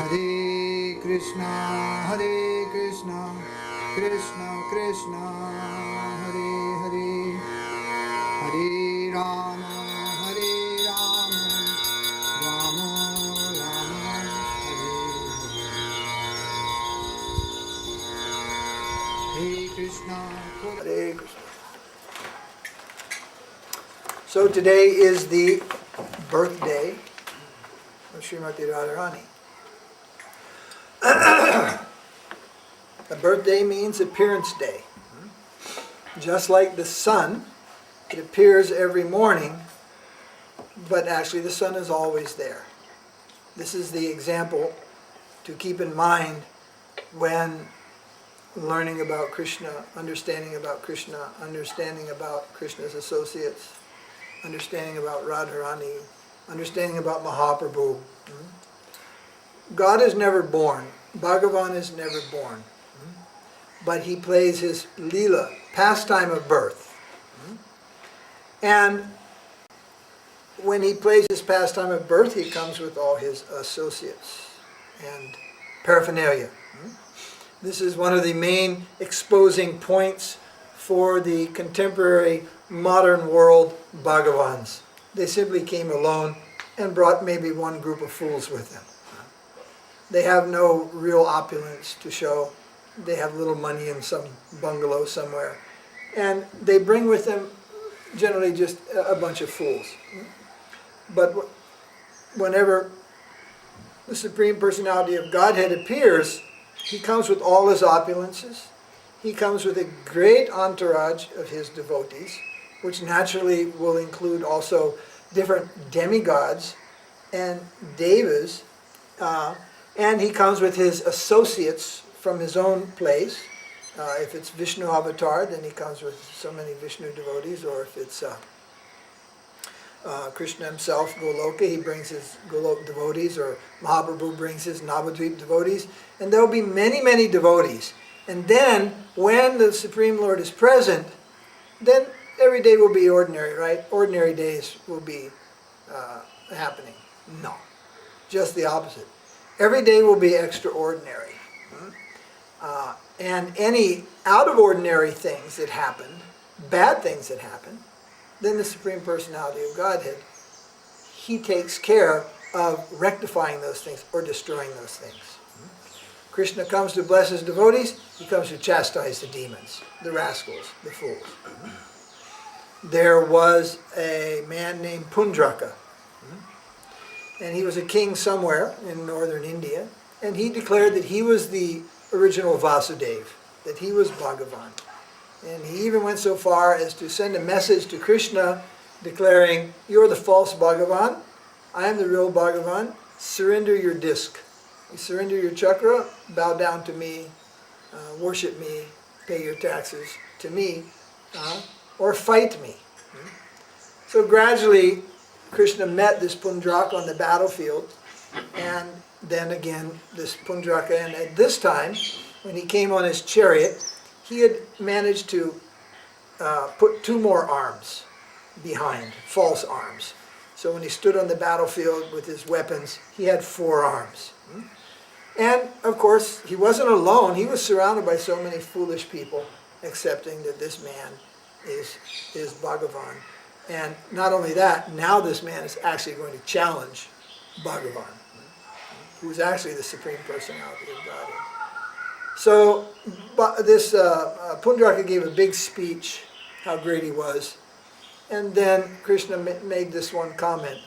Hare Krishna, Krishna Krishna, Hare Hare, Hare Rama, Rama Rama, Hare Hare. Hare Krishna, Hare Krishna. So today is the birthday of Srimati Radharani. A birthday means appearance day. Just like the sun, it appears every morning, but actually the sun is always there. This is the example to keep in mind when learning about Krishna, understanding about Krishna, understanding about Krishna's associates, understanding about Radharani, understanding about Mahaprabhu. God is never born. Bhagavan is never born. But he plays his lila, pastime of birth. And when he plays his pastime of birth, he comes with all his associates and paraphernalia. This is one of the main exposing points for the contemporary modern world Bhagavans. They simply came alone and brought maybe one group of fools with them. They have no real opulence to show. They have little money in some bungalow somewhere. And they bring with them generally just a bunch of fools. But whenever the Supreme Personality of Godhead appears, he comes with all his opulences. He comes with a great entourage of his devotees, which naturally will include also different demigods and devas. And he comes with his associates from his own place. If it's Vishnu avatar, then he comes with so many Vishnu devotees, or if it's Krishna himself, Goloka, he brings his Golok devotees, or Mahaprabhu brings his Navadvip devotees, and there will be many, many devotees. And then, when the Supreme Lord is present, then every day will be ordinary, right? Ordinary days will be happening. No, just the opposite. Every day will be extraordinary. And any out-of-ordinary things that happen, bad things that happen, then the Supreme Personality of Godhead, he takes care of rectifying those things or destroying those things. Krishna comes to bless his devotees, he comes to chastise the demons, the rascals, the fools. There was a man named Pundraka, and he was a king somewhere in northern India, and he declared that he was the original Vasudeva, that he was Bhagavan. And he even went so far as to send a message to Krishna declaring, "You're the false Bhagavan, I am the real Bhagavan, surrender your disc. You surrender your chakra, bow down to me, worship me, pay your taxes to me, or fight me." So gradually, Krishna met this Pundraka on the battlefield, and then again this Pundraka, and at this time, when he came on his chariot, he had managed to put two more arms behind, false arms. So when he stood on the battlefield with his weapons, he had 4 arms. And of course, he wasn't alone. He was surrounded by so many foolish people, accepting that this man is Bhagavan. And not only that, now this man is actually going to challenge Bhagavan, who is actually the Supreme Personality of Godhead. So this Pundraka gave a big speech, how great he was. And then Krishna made this one comment: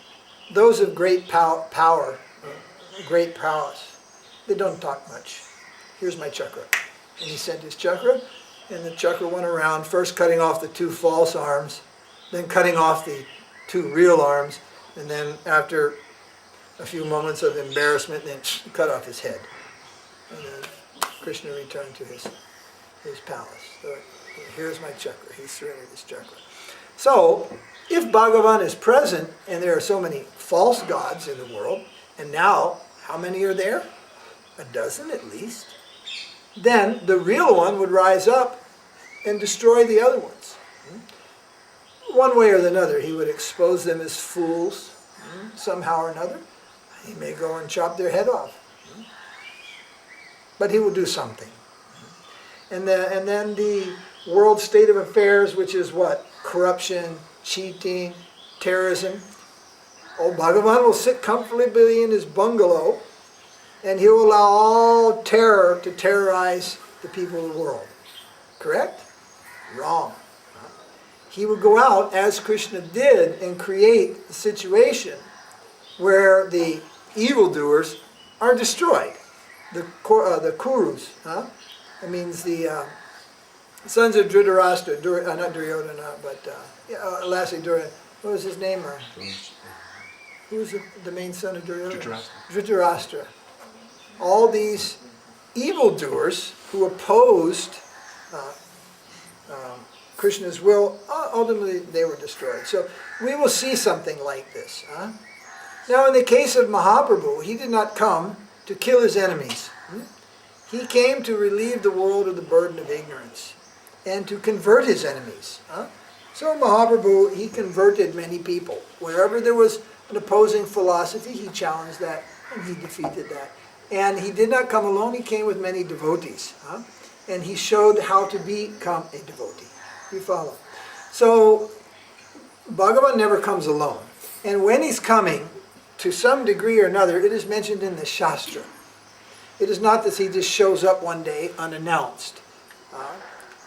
those of great power, great prowess, they don't talk much. Here's my chakra. And he sent his chakra, and the chakra went around, first cutting off the 2 false arms, then cutting off the 2 real arms, and then after a few moments of embarrassment, then cut off his head. And then Krishna returned to his palace. So here's my chakra. He surrendered his chakra. So, if Bhagavan is present, and there are so many false gods in the world, and now, how many are there? 12 at least. Then the real one would rise up and destroy the other ones. One way or another, he would expose them as fools, somehow or another. He may go and chop their head off. But he will do something. And then the world state of affairs, which is what? Corruption, cheating, terrorism. Old Bhagavan will sit comfortably in his bungalow and he will allow all terror to terrorize the people of the world. Correct? Wrong. He would go out, as Krishna did, and create a situation where the evildoers are destroyed. The Kurus, that means the sons of Dhritarashtra, not Duryodhana, but lastly, what was his name? Who was the main son of Duryodhana? Dhritarashtra. All these evildoers who opposed Krishna's will, ultimately they were destroyed. So we will see something like this. Now in the case of Mahaprabhu, he did not come to kill his enemies. He came to relieve the world of the burden of ignorance and to convert his enemies. So Mahaprabhu, he converted many people. Wherever there was an opposing philosophy, he challenged that and he defeated that. And he did not come alone, he came with many devotees. And he showed how to become a devotee. You follow? So Bhagavan never comes alone. And when he's coming, to some degree or another, it is mentioned in the Shastra. It is not that he just shows up one day unannounced.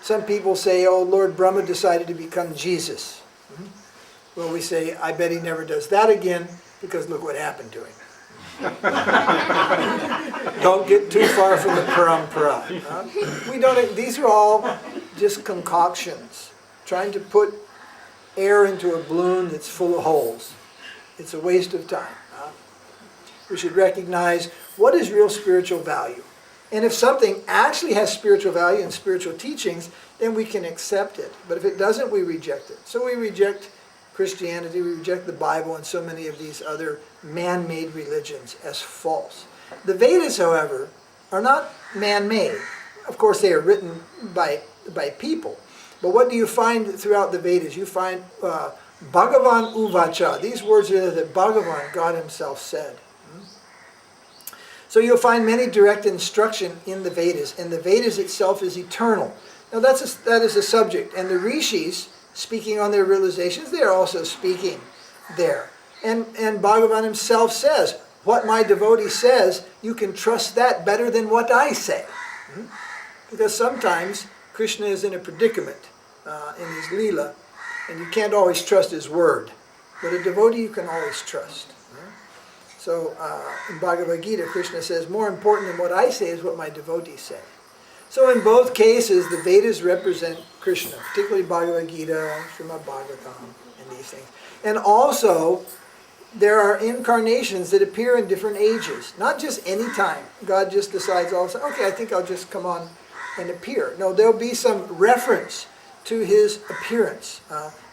Some people say, oh, Lord Brahma decided to become Jesus. Well, we say, I bet he never does that again, because look what happened to him. Don't get too far from the parampara. We don't. These are all just concoctions, trying to put air into a balloon that's full of holes. It's a waste of time. We should recognize what is real spiritual value. And if something actually has spiritual value and spiritual teachings, then we can accept it. But if it doesn't, we reject it. So we reject Christianity, we reject the Bible and so many of these other man-made religions as false. The Vedas, however, are not man-made. Of course, they are written by people. But what do you find throughout the Vedas? You find Bhagavan Uvacha. These words are that Bhagavan, God himself, said. So you'll find many direct instruction in the Vedas, and the Vedas itself is eternal. Now that is a subject, and the rishis, speaking on their realizations, they are also speaking there. And Bhagavan himself says, what my devotee says, you can trust that better than what I say. Because sometimes Krishna is in a predicament in his Leela, and you can't always trust his word. But a devotee you can always trust. So in Bhagavad Gita, Krishna says, more important than what I say is what my devotees say. So in both cases, the Vedas represent Krishna, particularly Bhagavad Gita, Srimad Bhagavatam, and these things. And also, there are incarnations that appear in different ages. Not just any time. God just decides all of a sudden, okay, I think I'll just come on and appear. No, there'll be some reference to his appearance,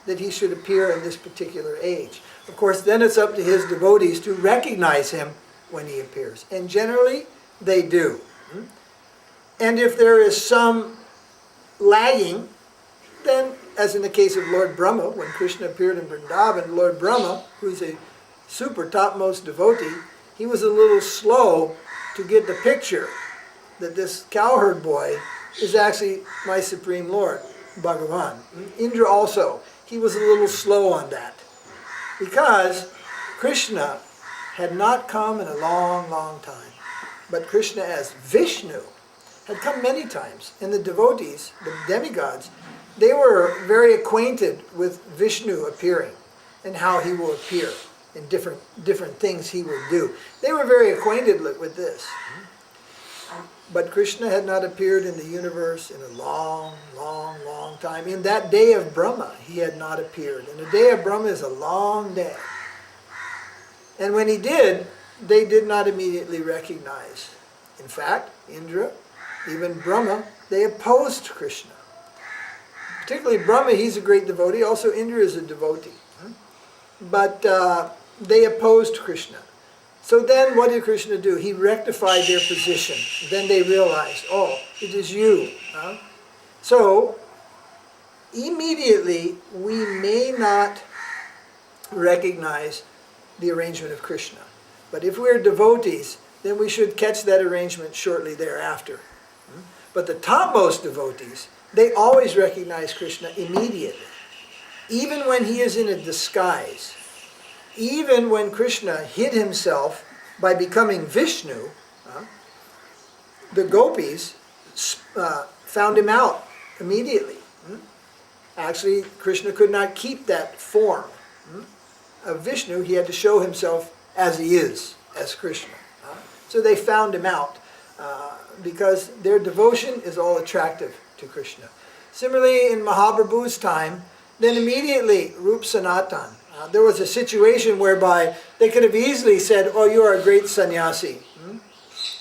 that he should appear in this particular age. Of course, then it's up to his devotees to recognize him when he appears. And generally, they do. And if there is some lagging, then, as in the case of Lord Brahma, when Krishna appeared in Vrindavan, Lord Brahma, who's a super topmost devotee, he was a little slow to get the picture that this cowherd boy is actually my Supreme Lord, Bhagavan. Indra also, he was a little slow on that. Because Krishna had not come in a long, long time. But Krishna as Vishnu had come many times. And the devotees, the demigods, they were very acquainted with Vishnu appearing and how he will appear and different things he will do. They were very acquainted with this. But Krishna had not appeared in the universe in a long, long, long time. In that day of Brahma, he had not appeared. And the day of Brahma is a long day. And when he did, they did not immediately recognize. In fact, Indra, even Brahma, they opposed Krishna. Particularly Brahma, he's a great devotee. Also Indra is a devotee. But they opposed Krishna. So then what did Krishna do? He rectified their position. Then they realized, oh, it is you. So immediately we may not recognize the arrangement of Krishna. But if we're devotees, then we should catch that arrangement shortly thereafter. But the topmost devotees, they always recognize Krishna immediately. Even when he is in a disguise, even when Krishna hid himself by becoming Vishnu, the gopis found him out immediately. Actually, Krishna could not keep that form of Vishnu. He had to show himself as he is, as Krishna. So they found him out because their devotion is all attractive to Krishna. Similarly, in Mahaprabhu's time, then immediately Rup Sanatan. There was a situation whereby they could have easily said, oh, you are a great sannyasi.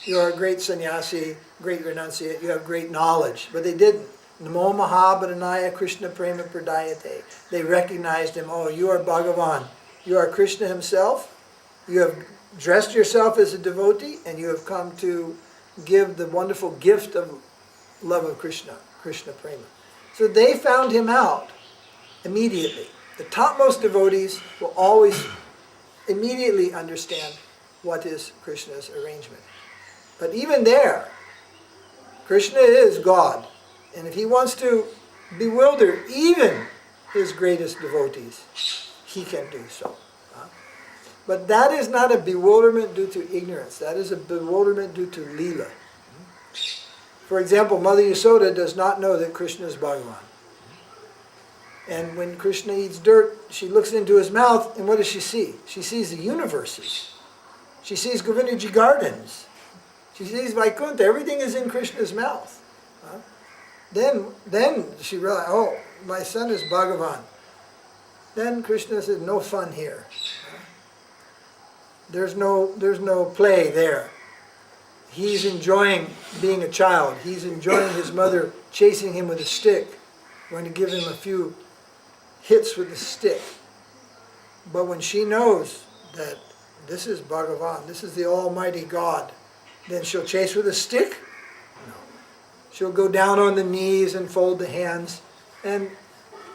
You are a great sannyasi, great renunciate, you have great knowledge. But they didn't. Namo Mahabharanaya Krishna Prema Pradayate. They recognized him, oh, you are Bhagavan. You are Krishna himself. You have dressed yourself as a devotee, and you have come to give the wonderful gift of love of Krishna, Krishna Prema. So they found him out immediately. The topmost devotees will always immediately understand what is Krishna's arrangement. But even there, Krishna is God. And if he wants to bewilder even his greatest devotees, he can do so. But that is not a bewilderment due to ignorance. That is a bewilderment due to Leela. For example, Mother Yasoda does not know that Krishna is Bhagavan. And when Krishna eats dirt, she looks into his mouth, and what does she see? She sees the universes. She sees Govindaji Gardens. She sees Vaikuntha. Everything is in Krishna's mouth. Then she realized, oh, my son is Bhagavan. Then Krishna said, no fun here. There's no play there. He's enjoying being a child. He's enjoying his mother chasing him with a stick. Going to give him a few hits with the stick. But when she knows that this is Bhagavan, this is the Almighty God, then she'll chase with a stick? No. She'll go down on the knees and fold the hands, and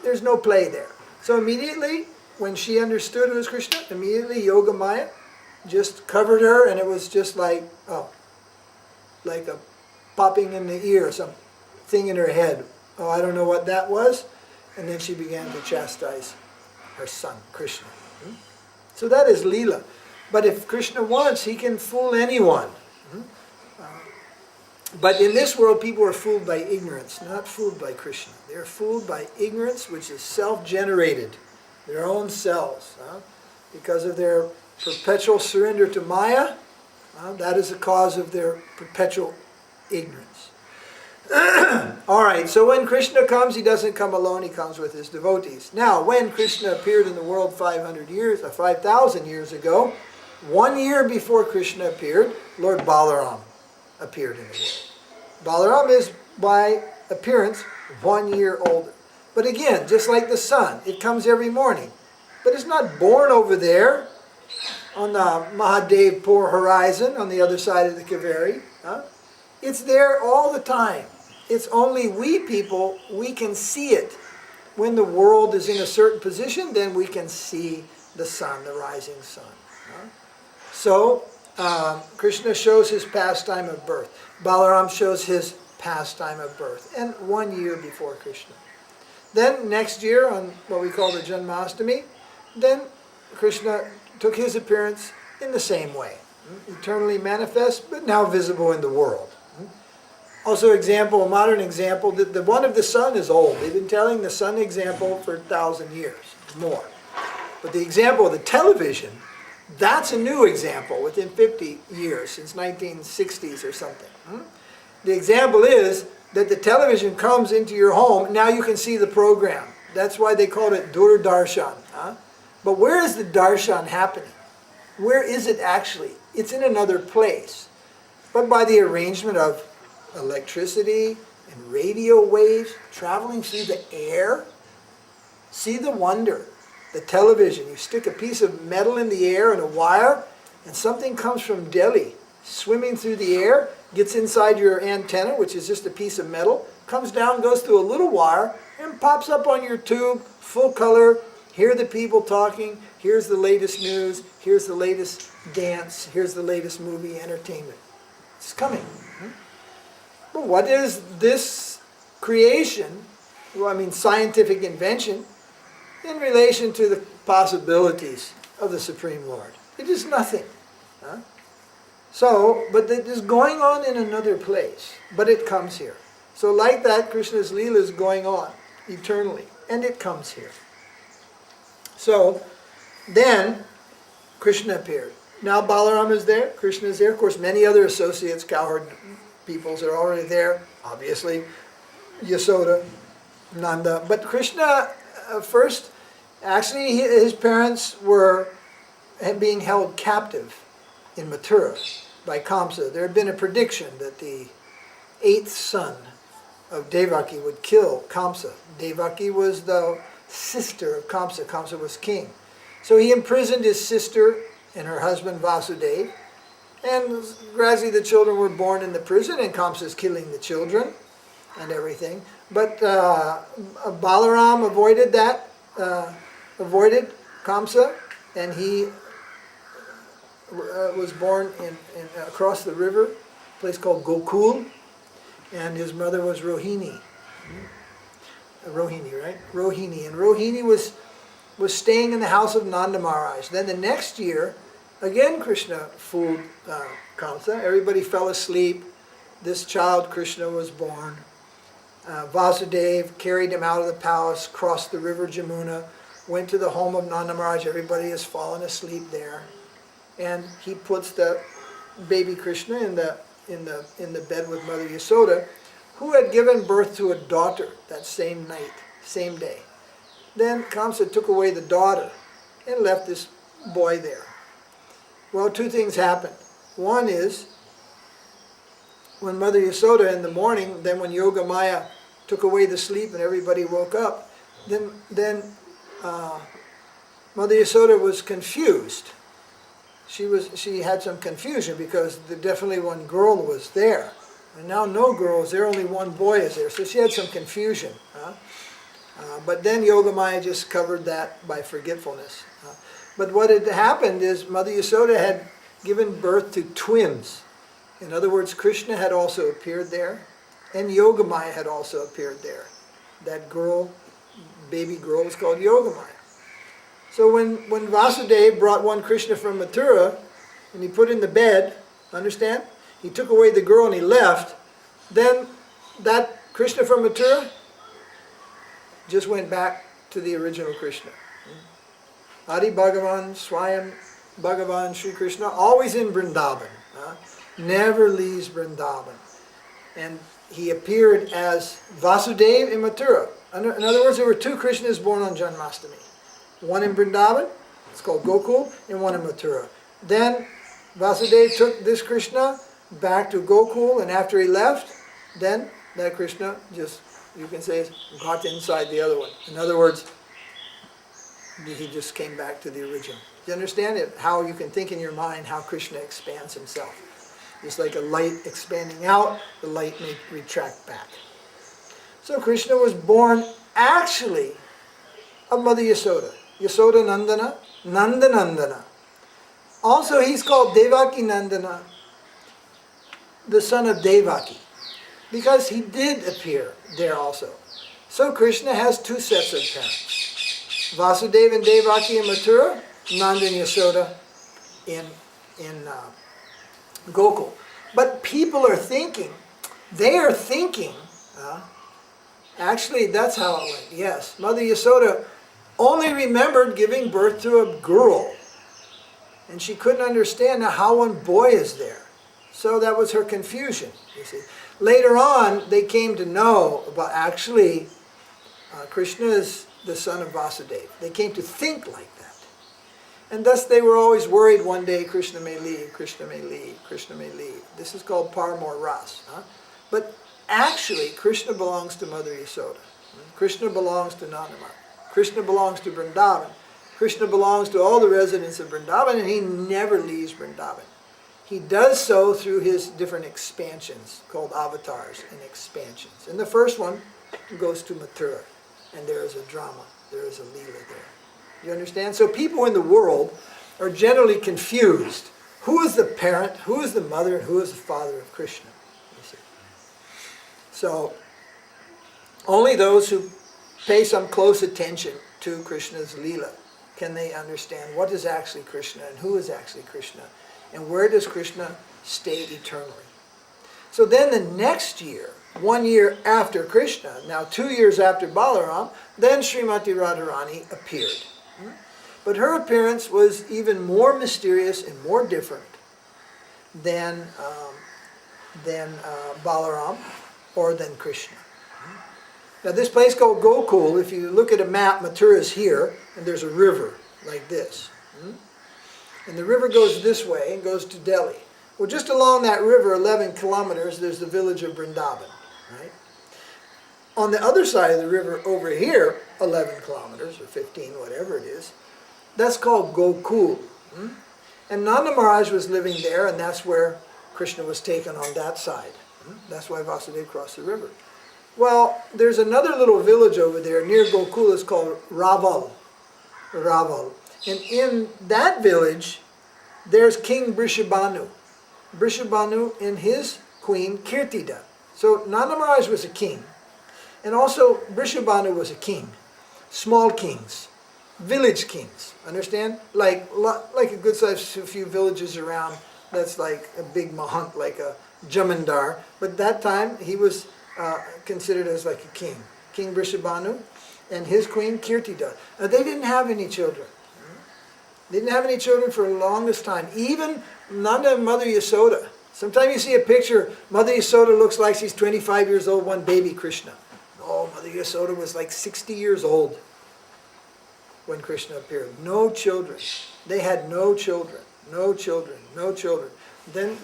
there's no play there. So immediately, when she understood it was Krishna, immediately Yoga Maya just covered her, and it was just like, like a popping in the ear, something in her head. Oh, I don't know what that was. And then she began to chastise her son, Krishna. So that is Leela. But if Krishna wants, he can fool anyone. But in this world, people are fooled by ignorance, not fooled by Krishna. They're fooled by ignorance, which is self-generated, their own selves. Because of their perpetual surrender to Maya, that is the cause of their perpetual ignorance. All right, so when Krishna comes, he doesn't come alone, he comes with his devotees. Now, when Krishna appeared in the world 5,000 years ago, 1 year before Krishna appeared, Lord Balaram appeared in the world. Balaram is, by appearance, 1 year older. But again, just like the sun, it comes every morning. But it's not born over there on the Mahadevpur horizon on the other side of the Kaveri. It's there all the time. It's only we people, we can see it. When the world is in a certain position, then we can see the sun, the rising sun. So, Krishna shows his pastime of birth. Balaram shows his pastime of birth. And 1 year before Krishna. Then next year, on what we call the Janmashtami, then Krishna took his appearance in the same way. Eternally manifest, but now visible in the world. Also example, a modern example, the one of the sun is old. They've been telling the sun example for 1,000 years, more. But the example of the television, that's a new example within 50 years, since 1960s or something. The example is that the television comes into your home, now you can see the program. That's why they called it Doordarshan. But where is the darshan happening? Where is it actually? It's in another place. But by the arrangement of electricity and radio waves traveling through the air, see the wonder. The television, you stick a piece of metal in the air and a wire, and something comes from Delhi, swimming through the air, gets inside your antenna, which is just a piece of metal, comes down, goes through a little wire, and pops up on your tube, full color, Hear the people talking, here's the latest news, here's the latest dance, here's the latest movie, entertainment. It's coming. But what is this creation, scientific invention, in relation to the possibilities of the Supreme Lord? It is nothing. So, but it is going on in another place, but it comes here. So like that, Krishna's Leela is going on eternally, and it comes here. So, then, Krishna appeared. Now Balaram is there, Krishna is there. Of course, many other associates, cowherd peoples are already there, obviously. Yasoda, Nanda. But Krishna, first, actually his parents were being held captive in Mathura by Kamsa. There had been a prediction that the 8th son of Devaki would kill Kamsa. Devaki was the sister of Kamsa. Kamsa was king. So he imprisoned his sister and her husband Vasudeva, and gradually the children were born in the prison, and Kamsa's killing the children and everything. But Balaram avoided that, avoided Kamsa, and he was born in across the river, a place called Gokul, and his mother was Rohini. Rohini, right? Rohini. And Rohini was staying in the house of Nanda Maharaj. Then the next year, again Krishna fooled Kamsa. Everybody fell asleep. This child, Krishna, was born. Vasudeva carried him out of the palace, crossed the river Jamuna, went to the home of Nanda Maharaj. Everybody has fallen asleep there. And he puts the baby Krishna in the bed with Mother Yasoda, who had given birth to a daughter that same night, same day. Then Kamsa took away the daughter and left this boy there. Well, two things happened. One is, when Mother Yasoda in the morning, then when Yoga Maya took away the sleep and everybody woke up, then Mother Yasoda was confused. She had some confusion because definitely one girl was there. And now no girl is there, only one boy is there. So she had some confusion. But then Yoga Maya just covered that by forgetfulness. But what had happened is Mother Yasoda had given birth to twins. In other words, Krishna had also appeared there, and Yoga Maya had also appeared there. That girl, baby girl, was called Yoga Maya. So when Vasudeva brought one Krishna from Mathura, and he put in the bed, understand? He took away the girl and he left, then that Krishna from Mathura just went back to the original Krishna. Adi Bhagavan, Swayam Bhagavan, Sri Krishna, always in Vrindavan. Never leaves Vrindavan. And he appeared as Vasudeva in Mathura. In other words, there were two Krishnas born on Janmashtami. One in Vrindavan, it's called Gokul, and one in Mathura. Then Vasudeva took this Krishna back to Gokul, and after he left, then that Krishna just, you can say, got inside the other one. In other words, he just came back to the original. Do you understand it? How you can think in your mind how Krishna expands himself. Just like a light expanding out, the light may retract back. So Krishna was born actually of Mother Yasoda. Yasoda Nandana, Nanda Nandana. Also he's called Devaki Nandana, the son of Devaki, because he did appear there also. So Krishna has two sets of parents. Vasudeva and Devaki in Mathura, Nanda and Yasoda in Gokul. But people are thinking, actually that's how it went, yes. Mother Yasoda only remembered giving birth to a girl. And she couldn't understand how one boy is there. So that was her confusion, you see. Later on, they came to know about actually Krishna is the son of Vasudeva. They came to think like that. And thus they were always worried one day Krishna may leave, Krishna may leave, Krishna may leave. This is called Paramor Ras. But actually, Krishna belongs to Mother Yasoda. Krishna belongs to Nandamar. Krishna belongs to Vrindavan. Krishna belongs to all the residents of Vrindavan, and he never leaves Vrindavan. He does so through his different expansions, called avatars and expansions. And the first one goes to Mathura, and there is a drama, there is a Leela there. You understand? So people in the world are generally confused. Who is the parent, who is the mother, and who is the father of Krishna? You see. So only those who pay some close attention to Krishna's Leela can they understand what is actually Krishna and who is actually Krishna and where does Krishna stay eternally. So then the next year, 1 year after Krishna, now 2 years after Balaram, then Srimati Radharani appeared. But her appearance was even more mysterious and more different than Balaram or than Krishna. Now this place called Gokul, if you look at a map, Mathura is here, and there's a river like this. And the river goes this way and goes to Delhi. Well, just along that river, 11 kilometers, there's the village of Vrindavan. Right? On the other side of the river over here, 11 kilometers or 15, whatever it is, that's called Gokul. And Nanda Maharaj was living there, and that's where Krishna was taken on that side. That's why Vasudeva crossed the river. Well, there's another little village over there near Gokul. It's called Raval. Raval. And in that village, there's King Brishabhanu. Brishabhanu and his queen Kirtida. So Nanda Maharaj was a king. And also Brishabhanu was a king. Small kings. Village kings. Understand? Like a good sized few villages around. That's like a big mahant, like a jamindar. But that time he was considered as like a king. King Brishabhanu and his queen Kirtida. Now, they didn't have any children. They didn't have any children for the longest time. Even Nanda and Mother Yasoda. Sometimes you see a picture, Mother Yasoda looks like she's 25 years old, one baby Krishna. Oh, Mother Yasoda was like 60 years old when Krishna appeared. No children. They had no children. No children. No children. Then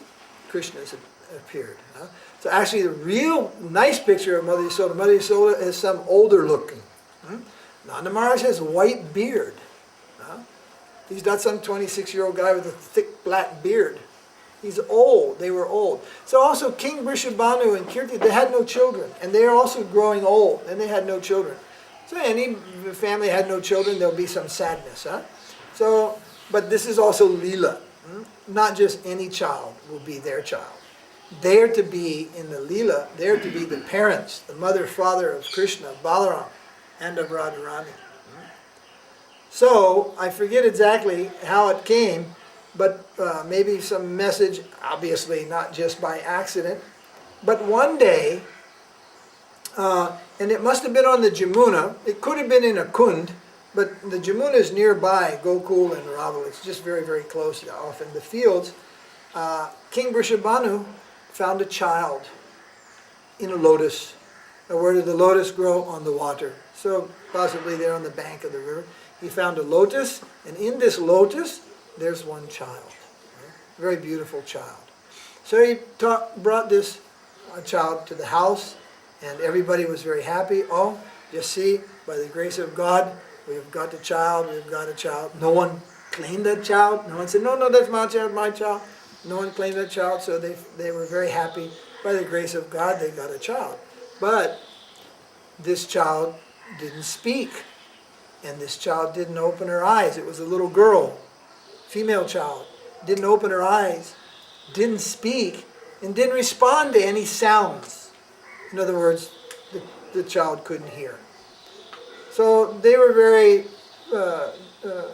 Krishna appeared. So actually the real nice picture of Mother Yasoda is some older looking. Nanda Maharaj has a white beard. He's not some 26-year-old guy with a thick black beard. He's old. They were old. So also King Brishabhanu and Kirti, they had no children. And they are also growing old. And they had no children. So any family had no children, there'll be some sadness. So, but this is also Leela. Not just any child will be their child. They're to be in the Leela, they're to be the parents, the mother, father of Krishna, Balaram, and of Radharani. So, I forget exactly how it came, but maybe some message, obviously not just by accident, but one day, and it must have been on the Jamuna, it could have been in a kund, but the Jamuna is nearby, Gokul and Raval, it's just very, very close off in the fields. King Brishabhanu found a child in a lotus. Now, where did the lotus grow? On the water. So, possibly there on the bank of the river. He found a lotus, and in this lotus, there's one child. A very beautiful child. So he brought this child to the house, and everybody was very happy. Oh, you see, by the grace of God, we've got a child, we've got a child. No one claimed that child. No one said, no, that's my child, my child. No one claimed that child, so they were very happy. By the grace of God, they got a child. But this child didn't speak. And this child didn't open her eyes. It was a little girl, female child. Didn't open her eyes, didn't speak, and didn't respond to any sounds. In other words, the child couldn't hear. So they were very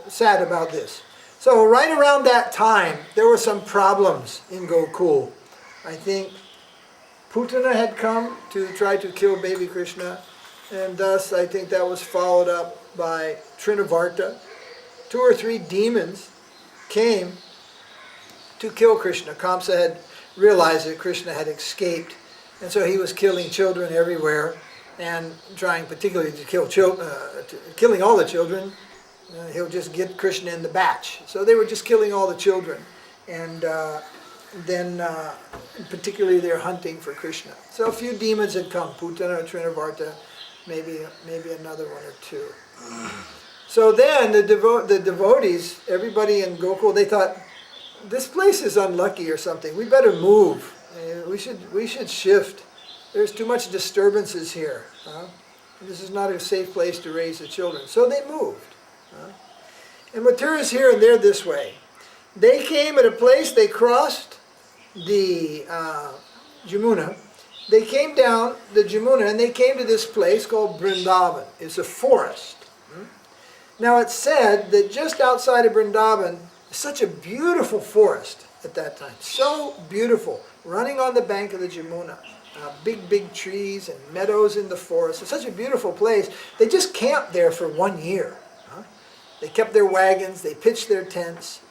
sad about this. So right around that time, there were some problems in Gokul. I think Putana had come to try to kill baby Krishna, and thus I think that was followed up by Trinavarta. 2 or 3 demons came to kill Krishna. Kamsa had realized that Krishna had escaped, and so he was killing children everywhere, and trying particularly to kill killing all the children. He'll just get Krishna in the batch. So they were just killing all the children, and then particularly they're hunting for Krishna. So a few demons had come, Putana, Trinavarta, maybe another one or 2. So then the devotees, everybody in Gokul, they thought, this place is unlucky or something. We better move. We should shift. There's too much disturbances here. This is not a safe place to raise the children. So they moved. And Mathuras here and there this way. They came at a place, they crossed the Jamuna. They came down the Jamuna and they came to this place called Vrindavan. It's a forest. Now it's said that just outside of Vrindavan is such a beautiful forest at that time. So beautiful, running on the bank of the Jamuna. Big, big trees and meadows in the forest. It's such a beautiful place. They just camped there for 1 year. They kept their wagons, they pitched their tents.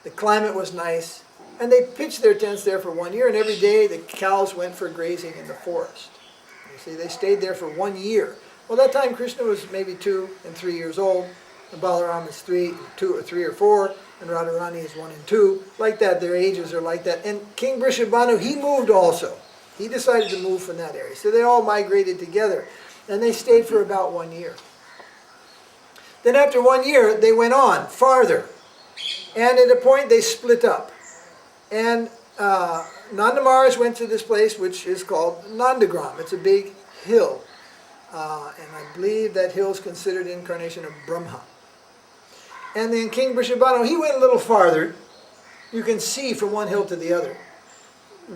The climate was nice. And they pitched their tents there for 1 year, and every day the cows went for grazing in the forest. You see, they stayed there for 1 year. Well, that time Krishna was maybe 2 and 3 years old, and Balaram is 3 or 4, and Radharani is 1 and 2. Like that, their ages are like that. And King Vrishabhanu, he moved also. He decided to move from that area. So they all migrated together, and they stayed for about 1 year. Then after 1 year, they went on farther. And at a point, they split up. And Nanda Maharaj went to this place which is called Nandagram. It's a big hill. And I believe that hill is considered incarnation of Brahma. And then King Vrishabhanu, he went a little farther. You can see from one hill to the other.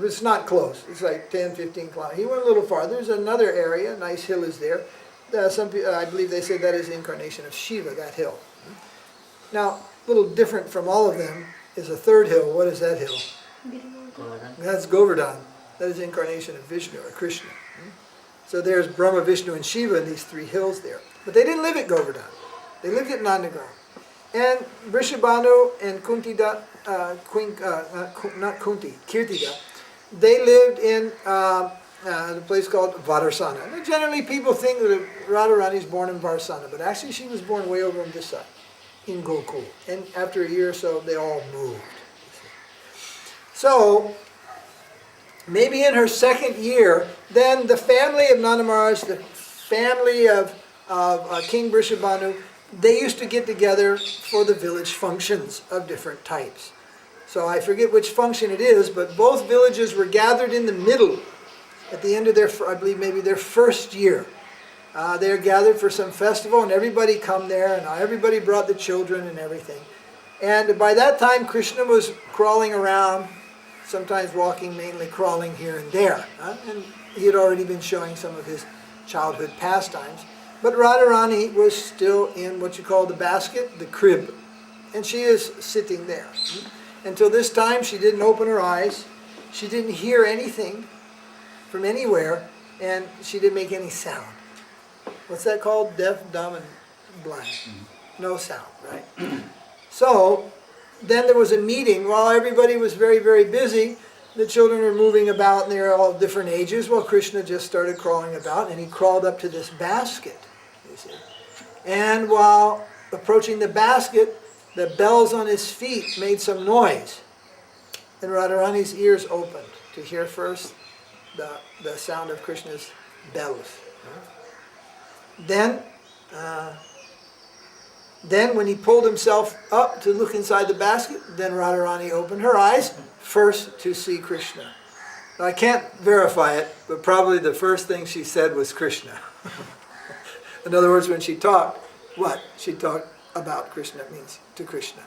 It's not close. It's like 10, 15 kilometers. He went a little farther. There's another area. A nice hill is there. Some people, I believe they say that is the incarnation of Shiva, that hill. Now, a little different from all of them is a third hill. What is that hill? Govardhan. That's Govardhan. That is the incarnation of Vishnu or Krishna. So there's Brahma, Vishnu, and Shiva in these 3 hills there. But they didn't live at Govardhan. They lived at Nandagram. And Vrishabhanu and Kuntida, not Kunti, Kirtida, they lived in a place called Vadarsana. And generally people think that Radharani is born in Varsana, but actually she was born way over on this side, in Gokul. And after a year or so, they all moved. So, maybe in her 2nd year, then the family of Nanda Maharaj, the family of King Vrishabhanu, they used to get together for the village functions of different types. So I forget which function it is, but both villages were gathered in the middle at the end of their, I believe maybe their 1st year. They're gathered for some festival and everybody come there and everybody brought the children and everything. And by that time Krishna was crawling around, sometimes walking, mainly crawling here and there. And he had already been showing some of his childhood pastimes. But Radharani was still in what you call the basket, the crib. And she is sitting there. Until this time she didn't open her eyes. She didn't hear anything from anywhere. And she didn't make any sound. What's that called? Deaf, dumb, and blind. No sound, right? So then there was a meeting. While everybody was very, very busy, the children were moving about and they were all different ages. Well, Krishna just started crawling about and he crawled up to this basket, you see. And while approaching the basket, the bells on his feet made some noise. And Radharani's ears opened to hear first the sound of Krishna's bells. Then when he pulled himself up to look inside the basket, then Radharani opened her eyes, first to see Krishna. Now, I can't verify it, but probably the first thing she said was Krishna. In other words, when she talked, what? She talked about Krishna, means to Krishna.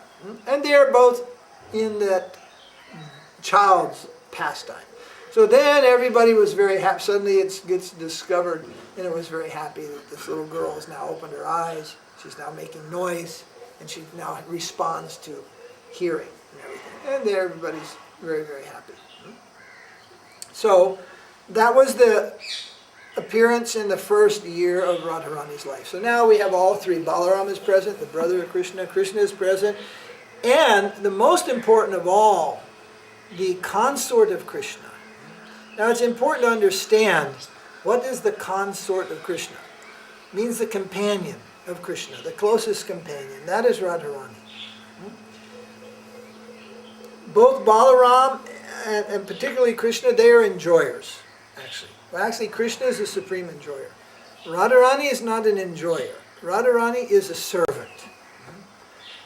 And they're both in that child's pastime. So then everybody was very happy. Suddenly it gets discovered, and it was very happy that this little girl has now opened her eyes. She's now making noise, and she now responds to hearing and everything. And there everybody's very, very happy. So that was the appearance in the 1st year of Radharani's life. So now we have all 3. Balaram is present, the brother of Krishna. Krishna is present. And the most important of all, the consort of Krishna. Now it's important to understand, what is the consort of Krishna? It means the companion of Krishna, the closest companion. That is Radharani. Both Balaram and particularly Krishna, they are enjoyers, actually. Well, actually, Krishna is the supreme enjoyer. Radharani is not an enjoyer. Radharani is a servant.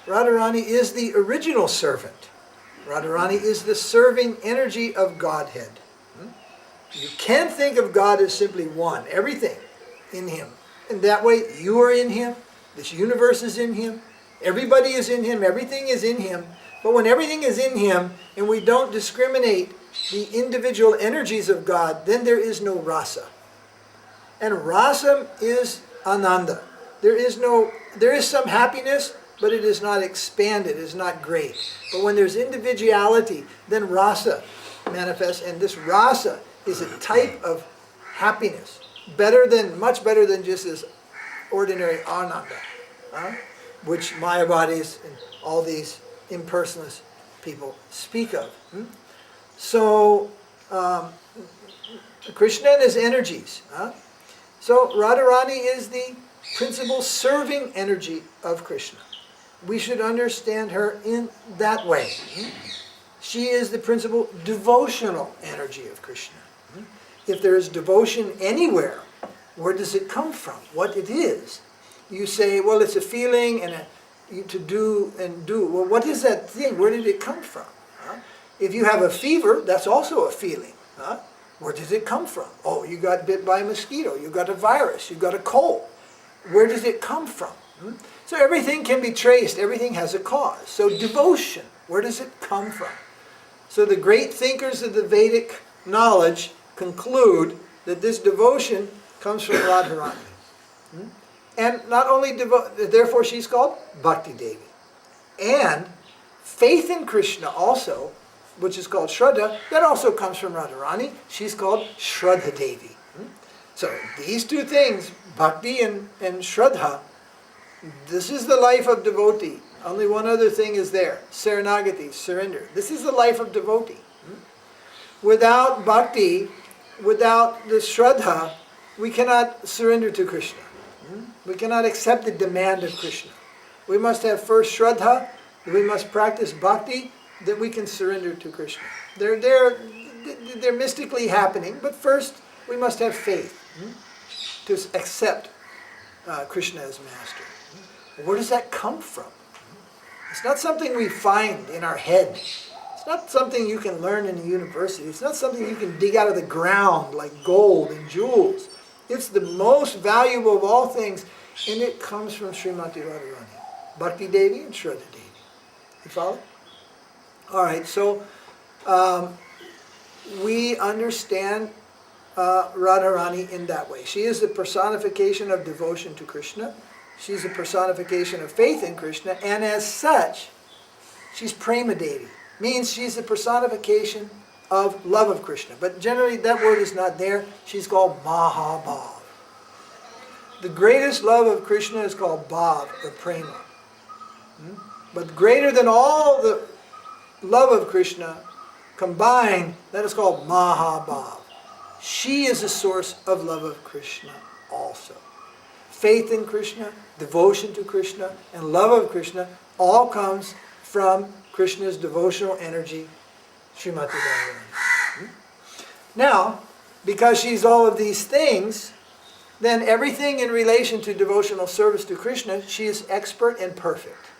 Radharani is the original servant. Radharani is the serving energy of Godhead. You can think of God as simply one, everything in Him. And that way, you are in Him, this universe is in Him, Everybody is in him, everything is in him. But when everything is in him and we don't discriminate the individual energies of God, then there is no rasa. And rasa is ananda. There is some happiness, but it is not expanded, it is not great. But when there's individuality, then rasa manifests, and this rasa is a type of happiness, much better than just this ordinary ananda, which Mayavadis and all these impersonalist people speak of. So, Krishna and his energies. So, Radharani is the principal serving energy of Krishna. We should understand her in that way. She is the principal devotional energy of Krishna. If there is devotion anywhere, where does it come from? What it is? You say, well, it's a feeling and to do and do. Well, what is that thing? Where did it come from? If you have a fever, that's also a feeling. Where does it come from? Oh, you got bit by a mosquito. You got a virus. You got a cold. Where does it come from? So everything can be traced. Everything has a cause. So devotion, where does it come from? So the great thinkers of the Vedic knowledge conclude that this devotion comes from Radharani. And not only therefore she's called Bhakti Devi. And faith in Krishna also, which is called Shraddha, that also comes from Radharani. She's called Shraddha Devi. So these two things, Bhakti and Shraddha, this is the life of devotee. Only one other thing is there, Saranagati, surrender. This is the life of devotee. Without Bhakti, without the Shraddha, we cannot surrender to Krishna. We cannot accept the demand of Krishna. We must have first Shraddha, we must practice Bhakti, that we can surrender to Krishna. They're mystically happening, but first we must have faith to accept Krishna as master. Where does that come from? It's not something we find in our head. It's not something you can learn in a university. It's not something you can dig out of the ground like gold and jewels. It's the most valuable of all things, and it comes from Srimati Radharani, Bhakti Devi and Shraddha Devi. You follow? All right, so we understand Radharani in that way. She is the personification of devotion to Krishna. She's a personification of faith in Krishna, and as such, she's Prema Devi. Means she's the personification of love of Krishna. But generally that word is not there. She's called Mahabhav. The greatest love of Krishna is called Bhav or Prema. But greater than all the love of Krishna combined, that is called Mahabhav. She is a source of love of Krishna also. Faith in Krishna, devotion to Krishna, and love of Krishna all comes from Krishna's devotional energy, Srimati Radharani. Now, because she's all of these things, then everything in relation to devotional service to Krishna, she is expert and perfect.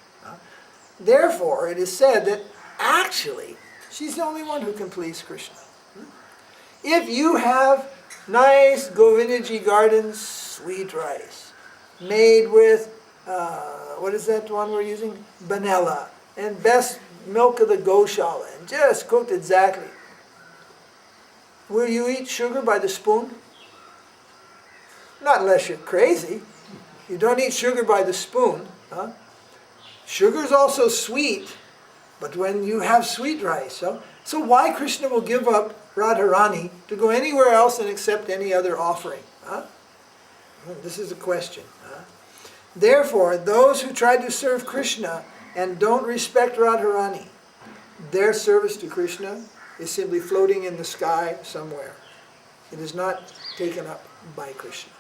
Therefore, it is said that actually, she's the only one who can please Krishna. If you have nice Govindaji Gardens sweet rice, made with, what is that one we're using? Vanilla, and best milk of the Goshala, and just cooked exactly. Will you eat sugar by the spoon? Not unless you're crazy. You don't eat sugar by the spoon. Sugar is also sweet, but when you have sweet rice. So why Krishna will give up Radharani to go anywhere else and accept any other offering? This is a question. Therefore, those who try to serve Krishna and don't respect Radharani, their service to Krishna is simply floating in the sky somewhere. It is not taken up by Krishna.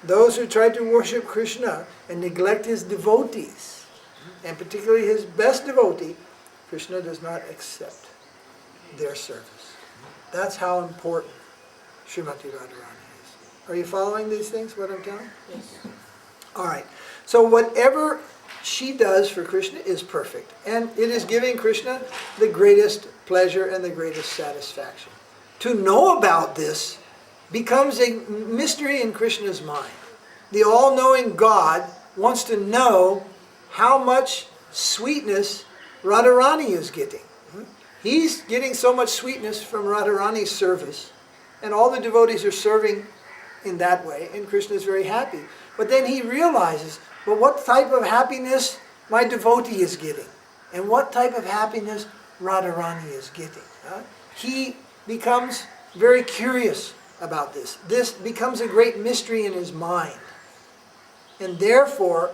Those who try to worship Krishna and neglect his devotees, and particularly his best devotee, Krishna does not accept their service. That's how important Srimati Radharani is. Are you following these things, what I'm telling? Yes. All right. So whatever she does for Krishna is perfect. And it is giving Krishna the greatest pleasure and the greatest satisfaction. To know about this becomes a mystery in Krishna's mind. The all-knowing God wants to know how much sweetness Radharani is getting. He's getting so much sweetness from Radharani's service, and all the devotees are serving in that way, and Krishna is very happy. But then he realizes, but what type of happiness my devotee is getting, and what type of happiness Radharani is getting. He becomes very curious about this. This becomes a great mystery in his mind. And therefore,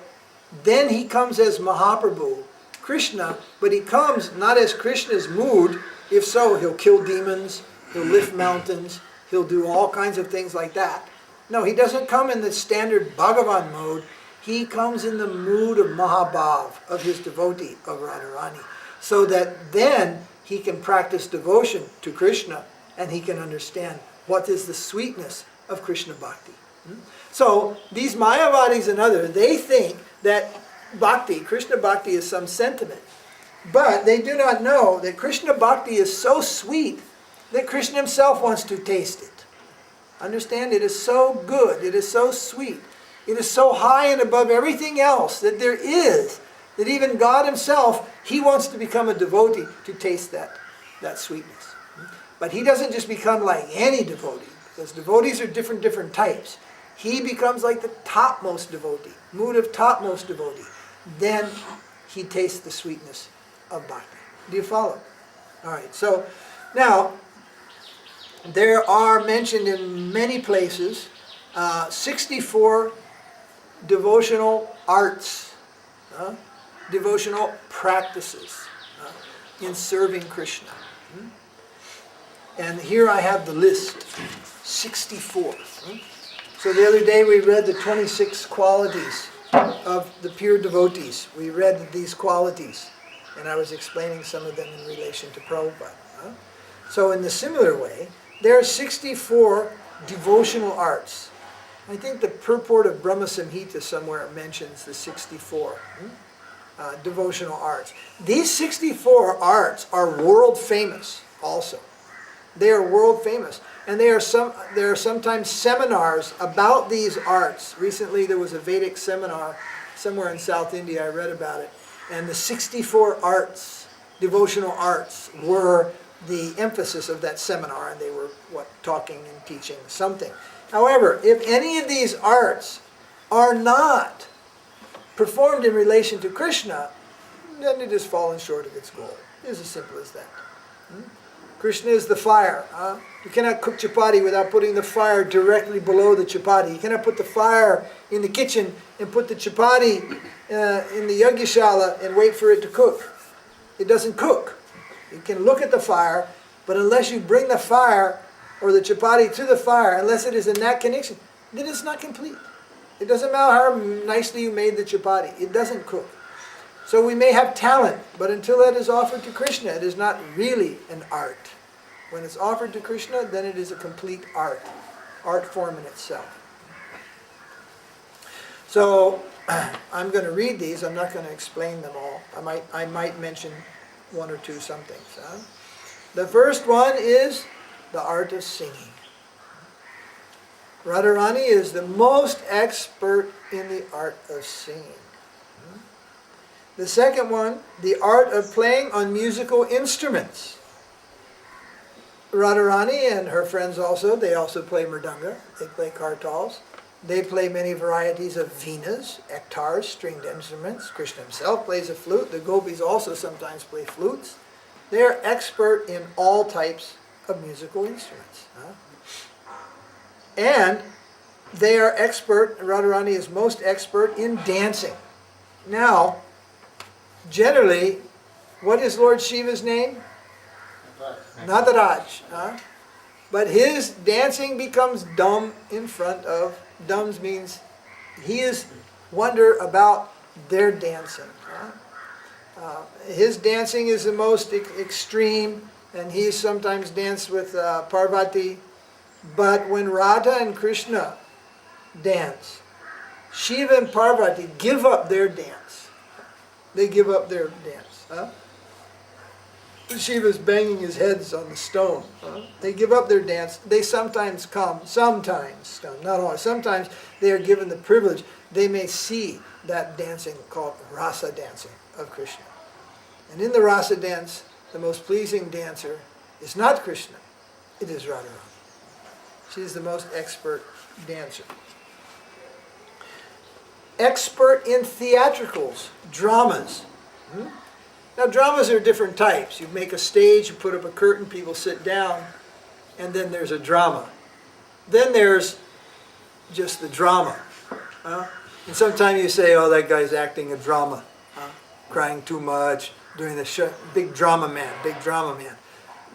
then he comes as Mahaprabhu, Krishna, but he comes not as Krishna's mood. If so, he'll kill demons, he'll lift mountains, he'll do all kinds of things like that. No, he doesn't come in the standard Bhagavan mode. He comes in the mood of Mahabhav, of his devotee, of Radharani, so that then he can practice devotion to Krishna, and he can understand what is the sweetness of Krishna Bhakti. So these Mayavadis and others, they think that Bhakti, Krishna Bhakti, is some sentiment. But they do not know that Krishna Bhakti is so sweet that Krishna himself wants to taste it. Understand? It is so good, it is so sweet, it is so high and above everything else that there is, that even God himself, he wants to become a devotee to taste that sweetness. But he doesn't just become like any devotee, because devotees are different types. He becomes like the topmost devotee, mood of topmost devotee. Then he tastes the sweetness of Bhakti. Do you follow? All right, so now there are mentioned in many places 64 devotional arts, devotional practices in serving Krishna. And here I have the list, 64. So the other day we read the 26 qualities of the pure devotees. We read these qualities, and I was explaining some of them in relation to Prabhupada. So in the similar way, there are 64 devotional arts. I think the purport of Brahma Samhita somewhere mentions the 64 devotional arts. These 64 arts are world famous also. They are world famous. And there are sometimes seminars about these arts. Recently there was a Vedic seminar somewhere in South India, I read about it. And the 64 arts, devotional arts, were the emphasis of that seminar, and they were talking and teaching something. However, if any of these arts are not performed in relation to Krishna, then it has fallen short of its goal. It's as simple as that. Krishna is the fire. You cannot cook chapati without putting the fire directly below the chapati. You cannot put the fire in the kitchen and put the chapati in the yagyashala and wait for it to cook. It doesn't cook. You can look at the fire, but unless you bring the fire or the chapati to the fire, unless it is in that connection, then it's not complete. It doesn't matter how nicely you made the chapati. It doesn't cook. So we may have talent, but until that is offered to Krishna, it is not really an art. When it's offered to Krishna, then it is a complete art form in itself. So I'm going to read these. I'm not going to explain them all. I might mention one or two some things. The first one is the art of singing. Radharani is the most expert in the art of singing. The second one, the art of playing on musical instruments. Radharani and her friends also, they also play mridanga, they play kartals. They play many varieties of venas, ektars, stringed instruments. Krishna himself plays a flute. The gopis also sometimes play flutes. They are expert in all types of musical instruments. And they are expert, Radharani is most expert in dancing. Now, generally, what is Lord Shiva's name? Nataraj. But his dancing becomes dumb in front of, dumb means he is wonder about their dancing. His dancing is the most extreme, and he sometimes danced with Parvati. But when Radha and Krishna dance, Shiva and Parvati give up their dance. They give up their dance. Shiva's banging his heads on the stone. They give up their dance. They sometimes come, not always, sometimes they are given the privilege. they may see that dancing called rasa dancing of Krishna. And in the rasa dance, the most pleasing dancer is not Krishna, it is Radharani. She is the most expert dancer. Expert in theatricals, dramas. Now dramas are different types. You make a stage, you put up a curtain, people sit down, and then there's a drama. Then there's just the drama. And sometimes you say, oh, that guy's acting a drama, crying too much, doing the big drama man.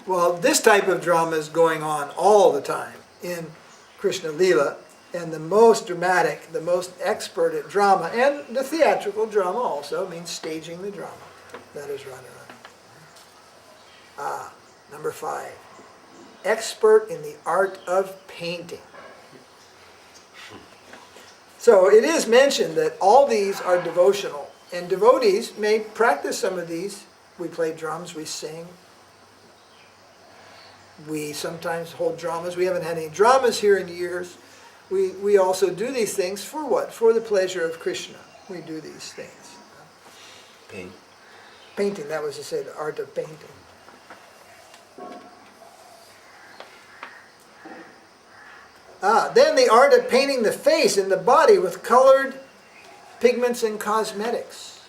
Well, this type of drama is going on all the time in Krishna Lila, and the most dramatic, the most expert at drama, and the theatrical drama also means staging the drama. That is Radharani. Number 5. Expert in the art of painting. So it is mentioned that all these are devotional, and devotees may practice some of these. We play drums, we sing. We sometimes hold dramas. We haven't had any dramas here in years. We also do these things for what? For the pleasure of Krishna. We do these things. Painting, that was to say the art of painting. Then the art of painting the face and the body with colored pigments and cosmetics.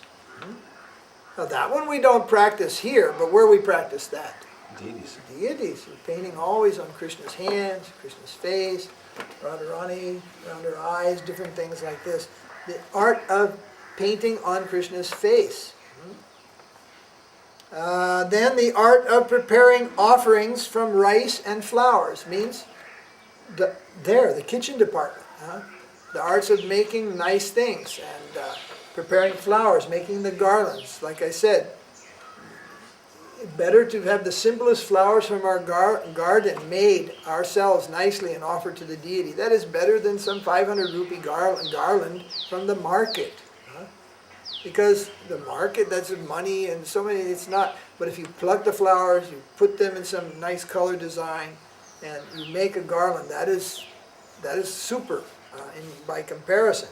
Now that one we don't practice here, but where we practice that? Deities. We're painting always on Krishna's hands, Krishna's face, Radharani, around her eyes, different things like this. The art of painting on Krishna's face. Then the art of preparing offerings from rice and flowers means the kitchen department. The arts of making nice things and preparing flowers, making the garlands. Like I said, better to have the simplest flowers from our garden made ourselves nicely and offered to the deity. That is better than some 500 rupee garland from the market. Because the market, that's money and so many, it's not. But if you pluck the flowers, you put them in some nice color design, and you make a garland, that is super by comparison.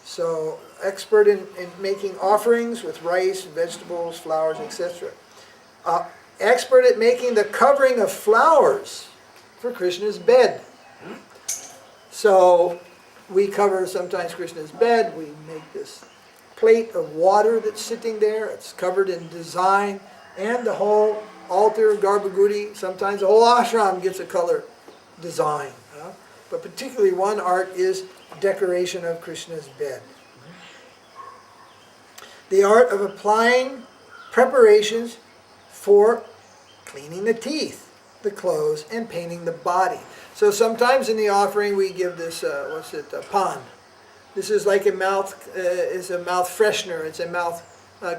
So expert in making offerings with rice, vegetables, flowers, etc. Expert at making the covering of flowers for Krishna's bed. So we cover sometimes Krishna's bed, we make this plate of water that's sitting there, it's covered in design, and the whole altar, garbhaguri, sometimes the whole ashram gets a color design. But particularly one art is decoration of Krishna's bed. The art of applying preparations for cleaning the teeth, the clothes, and painting the body. So sometimes in the offering we give this, pan. This is like a mouth freshener. It's a mouth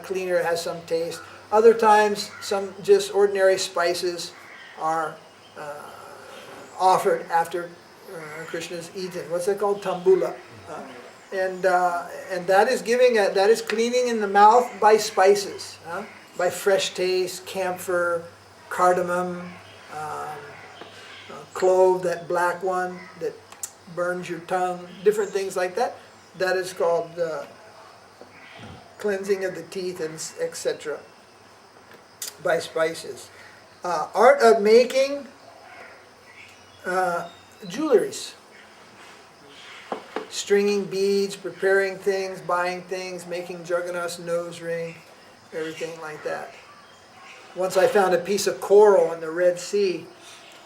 cleaner. It has some taste. Other times, some just ordinary spices are offered after Krishna's eaten. What's that called? Tambula. And that is cleaning in the mouth by spices, by fresh taste, camphor, cardamom, clove, that black one that burns your tongue, different things like that. That is called cleansing of the teeth, and etc. by spices. Art of making jewelries. Stringing beads, preparing things, buying things, making Jagannath's nose ring, everything like that. Once I found a piece of coral in the Red Sea.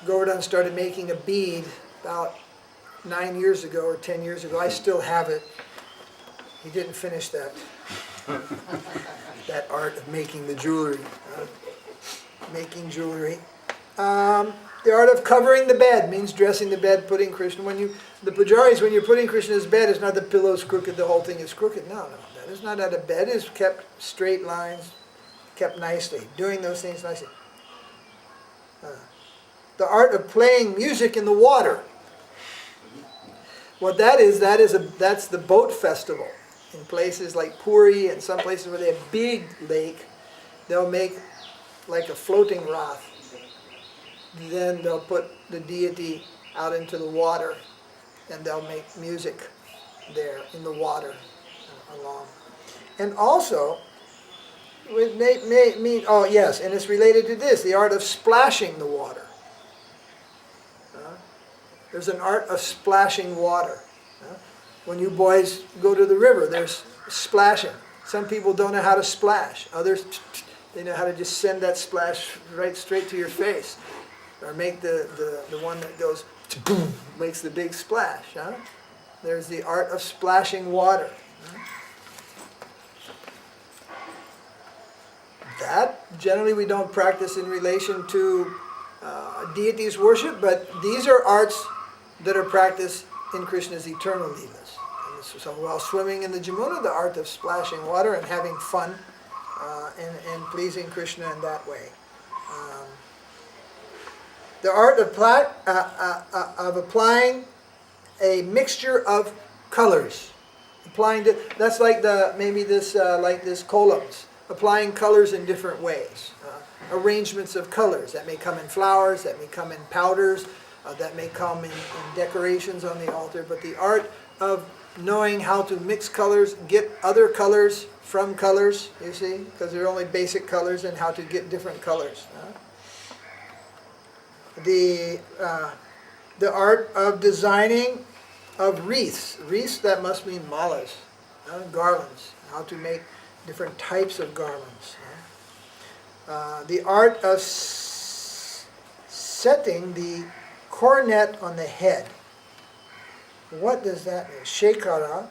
Govardhan started making a bead about 9 years ago or 10 years ago. I still have it. He didn't finish that. That art of making the jewelry. Making jewelry. The art of covering the bed means dressing the bed, putting Krishna. The pujaris, when you're putting Krishna's bed, it's not the pillow's crooked, the whole thing is crooked. No, that is not how the bed is kept straight lines, kept nicely, doing those things nicely. The art of playing music in the water. What that is, that's the boat festival. In places like Puri and some places where they have big lake, they'll make like a floating raft. Then they'll put the deity out into the water and they'll make music there in the water along. And also, it may mean, oh yes, and it's related to this, the art of splashing the water. There's an art of splashing water. When you boys go to the river, there's splashing. Some people don't know how to splash. Others, they know how to just send that splash right straight to your face. Or make the one that goes, boom, makes the big splash. There's the art of splashing water. That, generally we don't practice in relation to deities worship, but these are arts that are practiced in Krishna's eternal leelas. So while swimming in the Jamuna, the art of splashing water and having fun and pleasing Krishna in that way. The art of applying a mixture of colors. That's like maybe this like this columns. Applying colors in different ways. Arrangements of colors that may come in flowers, that may come in powders, that may come in decorations on the altar. But the art of knowing how to mix colors, get other colors from colors, you see, because they're only basic colors, and how to get different colors. The art of designing of wreaths. Wreaths, that must mean malas, garlands. How to make different types of garlands. The art of setting the coronet on the head. What does that mean? Shekara.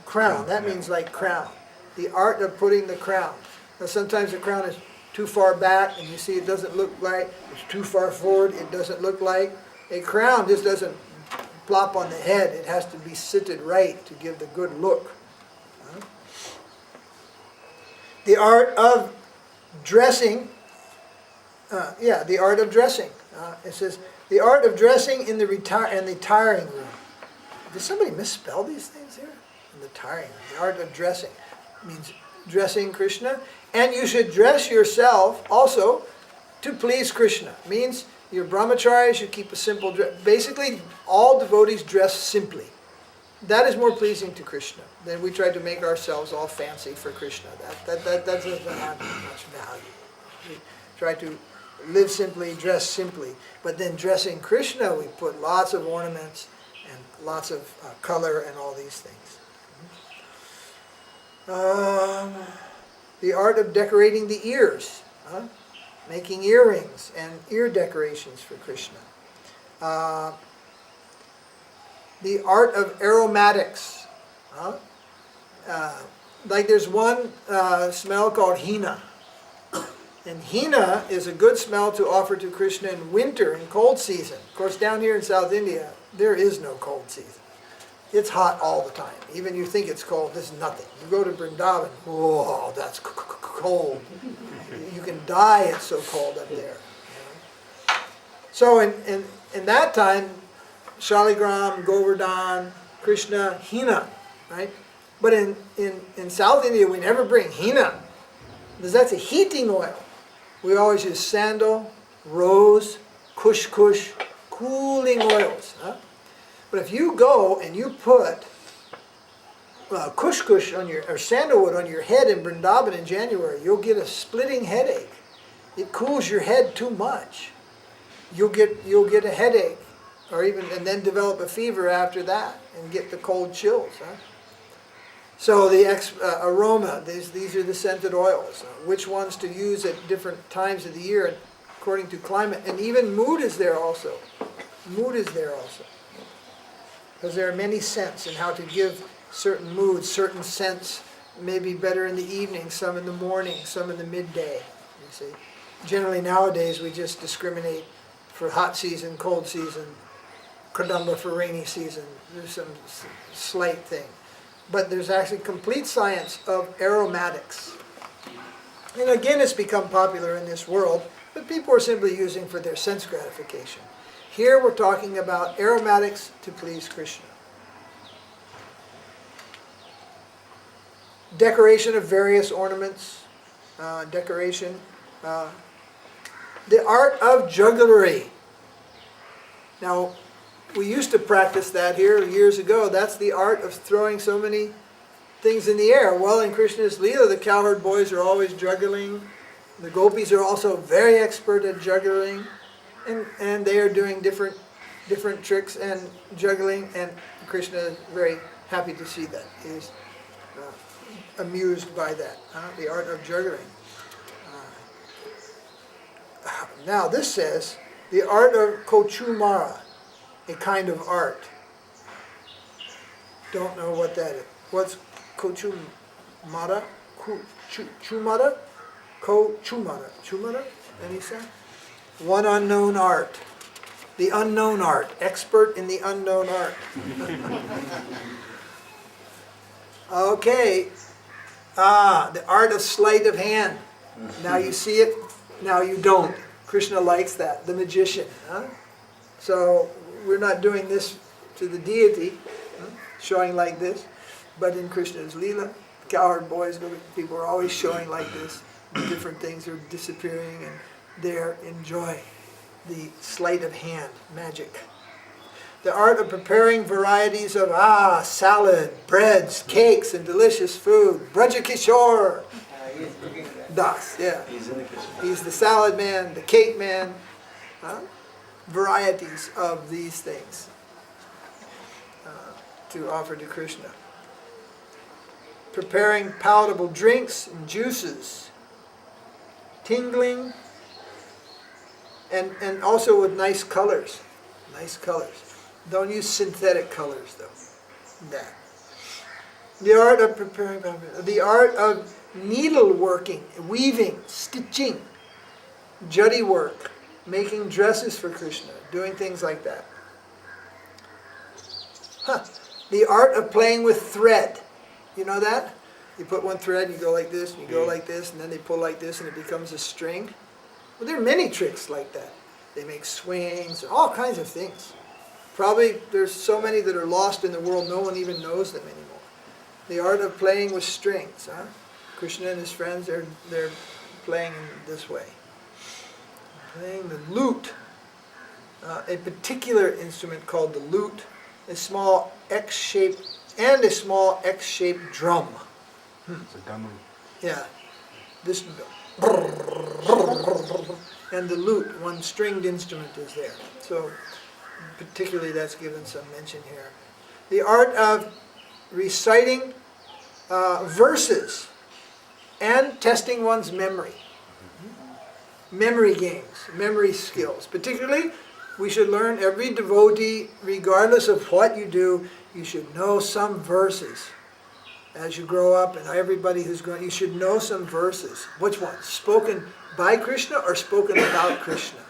Crown. That means like crown. The art of putting the crown. Now sometimes the crown is too far back and you see it doesn't look like, it's too far forward, it doesn't look like. A crown just doesn't plop on the head. It has to be sitted right to give the good look. The art of dressing, the art of dressing. It says, the art of dressing in the tiring room. Did somebody misspell these things here? In the tiring room. The art of dressing means dressing Krishna. And you should dress yourself also to please Krishna. Means your brahmacharis should keep a simple dress. Basically, all devotees dress simply. That is more pleasing to Krishna than we try to make ourselves all fancy for Krishna. That doesn't have much value. We try to live simply, dress simply. But then dressing Krishna, we put lots of ornaments and lots of color and all these things. The art of decorating the ears. Making earrings and ear decorations for Krishna. The art of aromatics. Like there's one smell called henna. And henna is a good smell to offer to Krishna in winter, in cold season. Of course, down here in South India, there is no cold season. It's hot all the time. Even you think it's cold, there's nothing. You go to Vrindavan, whoa, that's cold. You can die, it's so cold up there. So in that time, Shaligram, Govardhan, Krishna, henna, right? But in South India, we never bring henna, because that's a heating oil. We always use sandal, rose, kush, cooling oils. But if you go and you put kush on or sandalwood on your head in Vrindavan in January, you'll get a splitting headache. It cools your head too much. You'll get a headache, and then develop a fever after that, and get the cold chills. So the aroma, these are the scented oils. Which ones to use at different times of the year according to climate. And even mood is there also. Because there are many scents and how to give certain moods, certain scents may be better in the evening, some in the morning, some in the midday. You see. Generally nowadays we just discriminate for hot season, cold season, kadamba for rainy season. There's some slight thing. But there's actually complete science of aromatics. And again, it's become popular in this world, but people are simply using for their sense gratification. Here we're talking about aromatics to please Krishna. Decoration of various ornaments, the art of jugglery. Now, we used to practice that here years ago. That's the art of throwing so many things in the air. Well, in Krishna's Leela, the cowherd boys are always juggling. The gopis are also very expert at juggling, and they are doing different tricks and juggling, and Krishna is very happy to see that. He's amused by that, the art of juggling. Now this says, the art of kochumara, a kind of art. Don't know what that is. What's kochumara? Chumara? Kochumara. Chumara? Any sense? One unknown art. The unknown art. Expert in the unknown art. Okay. The art of sleight of hand. Now you see it, now you don't. Krishna likes that, the magician. So we're not doing this to the deity, showing like this, but in Krishna's Leela, cowherd boys, people are always showing like this. Different things are disappearing, and they enjoy the sleight of hand, magic. The art of preparing varieties of salad, breads, cakes, and delicious food. Brajakishore Das, yeah. He's the salad man, the cake man. Varieties of these things to offer to Krishna. Preparing palatable drinks and juices. Tingling, and also with nice colors. Nice colors. Don't use synthetic colors, though. That. The art of preparing, the art of needleworking, weaving, stitching, juddy work, making dresses for Krishna, doing things like that. The art of playing with thread. You know that? You put one thread, you go like this, and you go like this, and then they pull like this, and it becomes a string. Well, there are many tricks like that. They make swings, all kinds of things. Probably there's so many that are lost in the world, no one even knows them anymore. The art of playing with strings. Krishna and his friends, they're playing in this way. Playing the lute. A particular instrument called the lute, a small X-shaped drum. It's a drum. Yeah. This and the lute, one stringed instrument is there. So particularly that's given some mention here. The art of reciting verses and testing one's memory. Memory games, memory skills. Particularly, we should learn, every devotee, regardless of what you do, you should know some verses. As you grow up, and everybody who's grown, you should know some verses. Which ones? Spoken by Krishna or spoken about Krishna?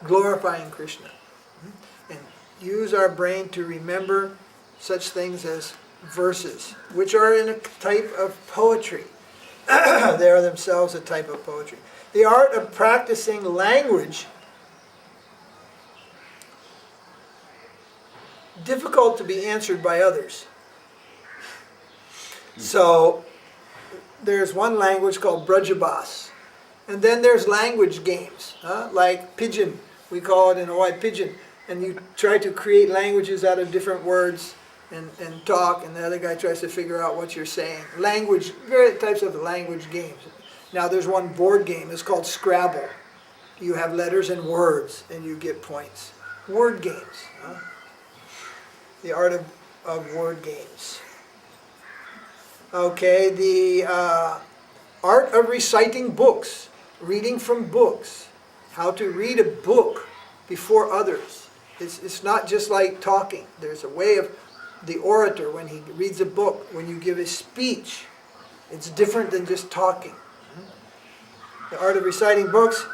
Glorifying Krishna. And use our brain to remember such things as verses, which are in a type of poetry. They are themselves a type of poetry. The art of practicing language, difficult to be answered by others. So there's one language called Brajabas. And then there's language games, like pidgin. We call it in Hawaii pidgin. And you try to create languages out of different words and talk, and the other guy tries to figure out what you're saying. Language, various types of language games. Now there's one board game, it's called Scrabble. You have letters and words, and you get points. Word games. The art of word games. Okay, the art of reciting books, reading from books, how to read a book before others. It's not just like talking. There's a way of the orator when he reads a book, when you give a speech. It's different than just talking. The art of reciting books.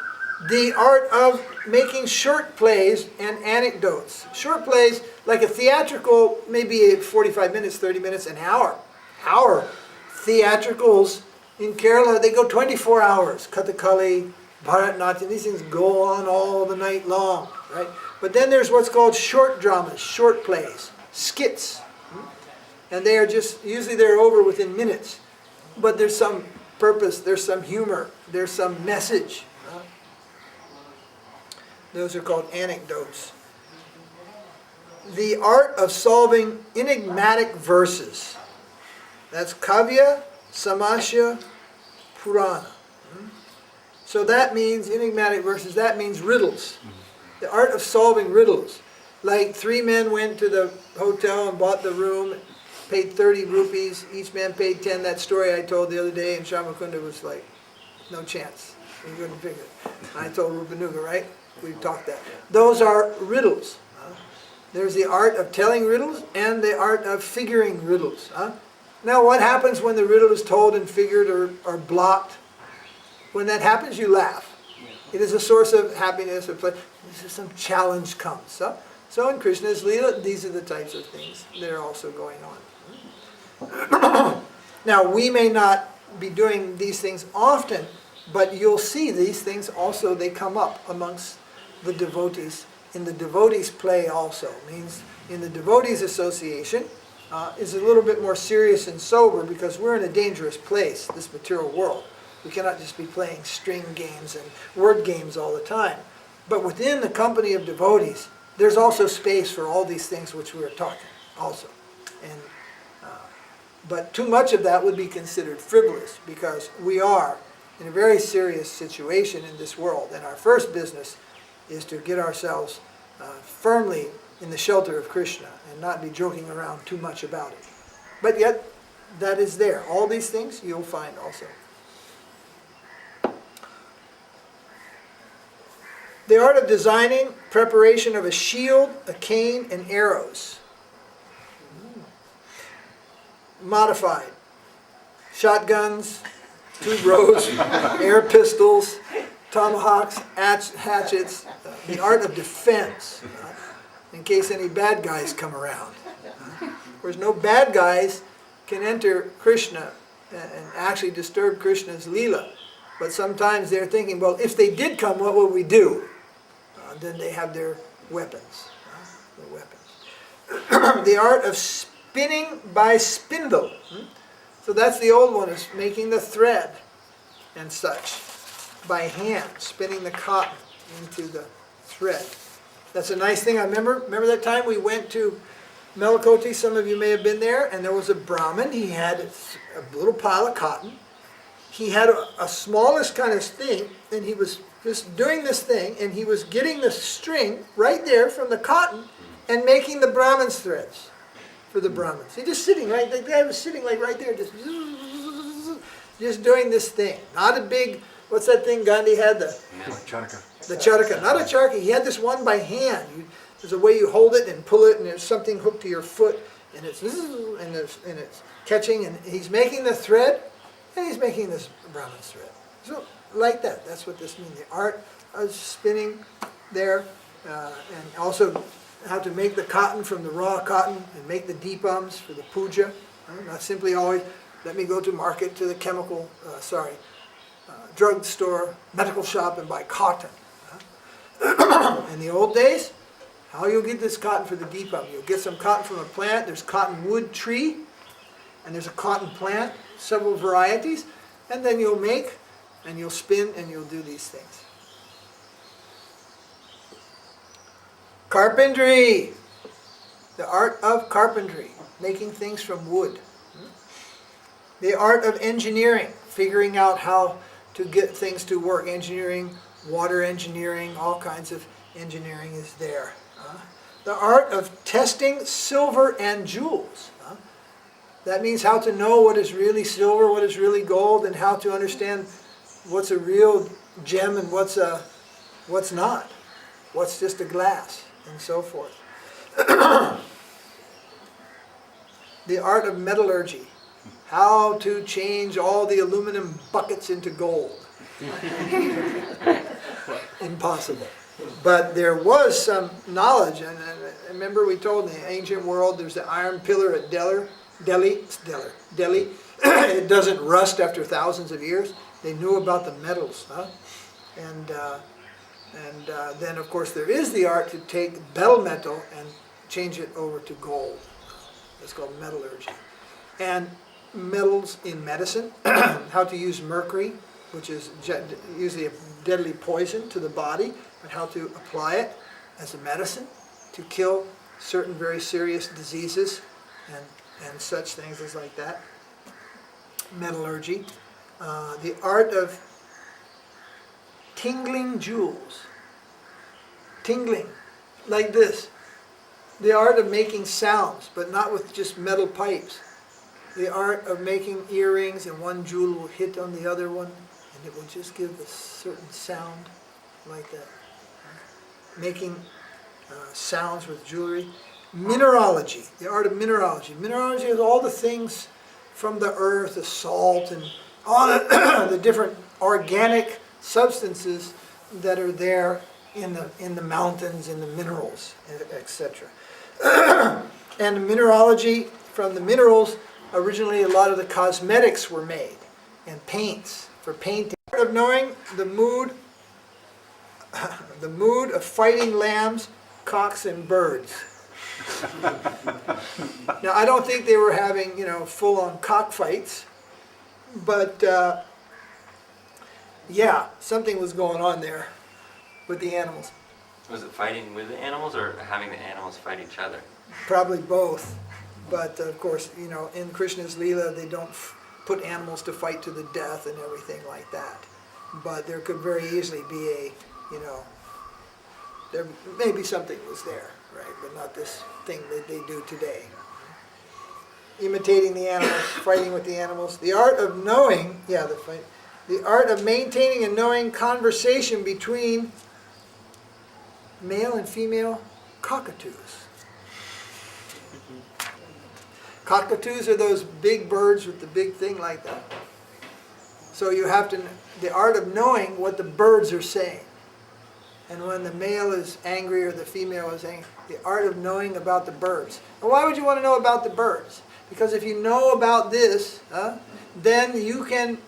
The art of making short plays and anecdotes. Short plays, like a theatrical, maybe 45 minutes, 30 minutes, an hour. Theatricals in Kerala, they go 24 hours. Kathakali, Bharatanatyam, these things go on all the night long, right? But then there's what's called short dramas, short plays, skits. And they are just, usually they're over within minutes. But there's some purpose, there's some humor, there's some message. Those are called anecdotes. the art of solving enigmatic verses. That's Kavya, Samasya, Purana. So that means, enigmatic verses, that means riddles. The art of solving riddles. Like 3 men went to the hotel and bought the room, paid 30 rupees, each man paid 10. That story I told the other day, and Shamakunda was like, no chance. We couldn't figure it. I told Rupanuga, right? We talked that. Those are riddles. There's the art of telling riddles and the art of figuring riddles. Now what happens when the riddle is told and figured or blocked? When that happens, you laugh. It is a source of happiness or pleasure. Some challenge comes. So in Krishna's Leela, these are the types of things that are also going on. Now we may not be doing these things often, but you'll see these things also, they come up amongst the devotees. In the devotees play also. Means in the devotees association is a little bit more serious and sober because we're in a dangerous place, this material world. We cannot just be playing string games and word games all the time. But within the company of devotees, there's also space for all these things which we are talking also. And but too much of that would be considered frivolous because we are in a very serious situation in this world. And our first business is to get ourselves firmly in the shelter of Krishna and not be joking around too much about it. But yet, that is there. All these things you'll find also. The art of designing, preparation of a shield, a cane, and arrows. Modified. Shotguns, tube rows, air pistols, tomahawks, hatchets, the art of defense, in case any bad guys come around. Whereas no bad guys can enter Krishna and actually disturb Krishna's Leela. But sometimes they're thinking, well, if they did come, what would we do? Then they have their weapons. The art of spinning by spindle. So that's the old one, is making the thread and such. By hand, spinning the cotton into the thread. That's a nice thing. I remember that time we went to Melakoti, some of you may have been there, and there was a Brahmin. He had a little pile of cotton. He had a smallish kind of thing, and he was just doing this thing, and he was getting the string right there from the cotton and making the Brahmin's threads for the Brahmins. He just sitting right, the guy was sitting like right there, just doing this thing. Not a big, what's that thing Gandhi had? The charaka. Not a charaka. He had this one by hand. There's a way you hold it and pull it, and there's something hooked to your foot, and it's catching, and he's making the thread, and he's making this Brahmin's thread. So like that. That's what this means. The art of spinning there, and also how to make the cotton from the raw cotton and make the deepams for the puja. Not simply always, let me go to market, to the drugstore, medical shop and buy cotton. In the old days, how you'll get this cotton for the deepam? You'll get some cotton from a plant. There's cottonwood tree, and there's a cotton plant, several varieties, and then you'll make, and you'll spin, and you'll do these things. Carpentry, the art of carpentry, making things from wood. The art of engineering, figuring out how to get things to work. Engineering, water engineering, all kinds of engineering is there. The art of testing silver and jewels. That means how to know what is really silver, what is really gold, and how to understand what's a real gem and what's not. What's just a glass, and so forth. The art of metallurgy. How to change all the aluminum buckets into gold. Impossible. But there was some knowledge, and remember we told in the ancient world there's the iron pillar at Delhi. It doesn't rust after thousands of years. They knew about the metals. And then of course there is the art to take bell metal and change it over to gold. It's called metallurgy. And metals in medicine, how to use mercury, which is usually a deadly poison to the body, but how to apply it as a medicine to kill certain very serious diseases and such things as like that. Metallurgy. The art of tingling jewels. Tingling, like this. The art of making sounds, but not with just metal pipes. The art of making earrings, and one jewel will hit on the other one, and it will just give a certain sound like that. Making sounds with jewelry. Mineralogy, the art of mineralogy. Mineralogy is all the things from the earth, the salt, and all the different organic substances that are there in the mountains, in the minerals, etc. And mineralogy, from the minerals, originally a lot of the cosmetics were made, and paints for painting. The art of knowing the mood of fighting lambs, cocks, and birds. Now, I don't think they were having, full-on cockfights, but yeah, something was going on there with the animals. Was it fighting with the animals or having the animals fight each other? Probably both. But of course, in Krishna's Leela, they don't put animals to fight to the death and everything like that. But there could very easily be there maybe something was there, right? But not this thing that they do today. Imitating the animals, fighting with the animals. The art of knowing, the art of maintaining and knowing conversation between male and female cockatoos. Cockatoos are those big birds with the big thing like that. So you have to, the art of knowing what the birds are saying. And when the male is angry or the female is angry, the art of knowing about the birds. And why would you want to know about the birds? Because if you know about this, then you can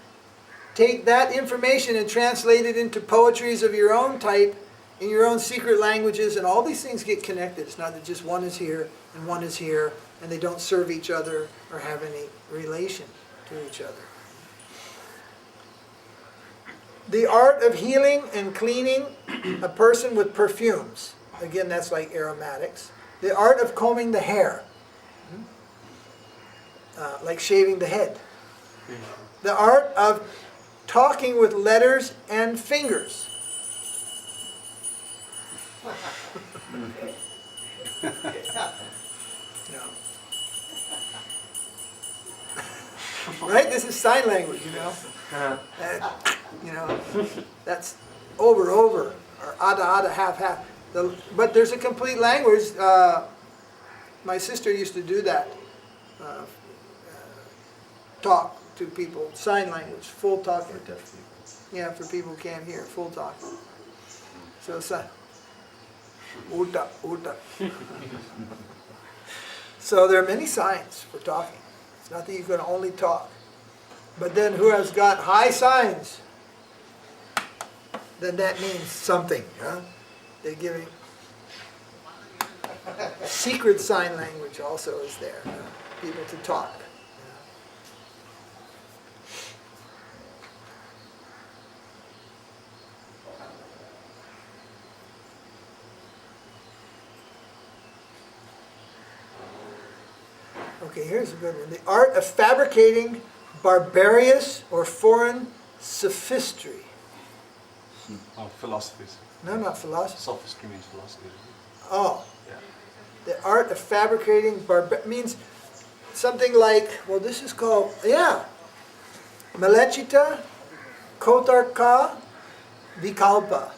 take that information and translate it into poetries of your own type, in your own secret languages, and all these things get connected. It's not that just one is here and one is here, and they don't serve each other or have any relation to each other. The art of healing and cleaning a person with perfumes. Again, that's like aromatics. The art of combing the hair. Like shaving the head. The art of talking with letters and fingers. Right? This is sign language, that's over, or ada, half. But there's a complete language. My sister used to do that. Talk to people, sign language, full talking. Yeah, for people who can't hear, full talking. So uta. So there are many signs for talking. It's not that you can only talk. But then who has got high signs? Then that means something. They're giving. Secret sign language also is there. People to talk. Okay, here's a good one. The art of fabricating barbarous or foreign sophistry. Oh, philosophies. No, not philosophy. Sophistry means philosophy. Oh. Yeah. The art of fabricating means something like, well, this is called, Malechita Kotarka Vikalpa.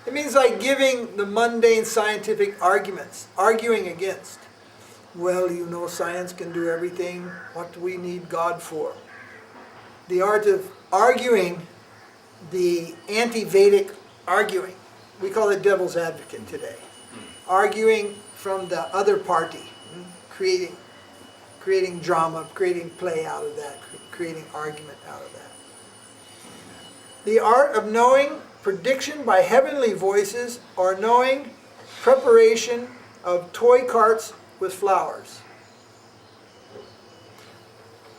It means like giving the mundane scientific arguments, arguing against. Well, science can do everything. What do we need God for? The art of arguing, the anti-Vedic arguing. We call it devil's advocate today. Arguing from the other party, creating drama, creating play out of that, creating argument out of that. The art of knowing prediction by heavenly voices, or knowing preparation of toy carts with flowers.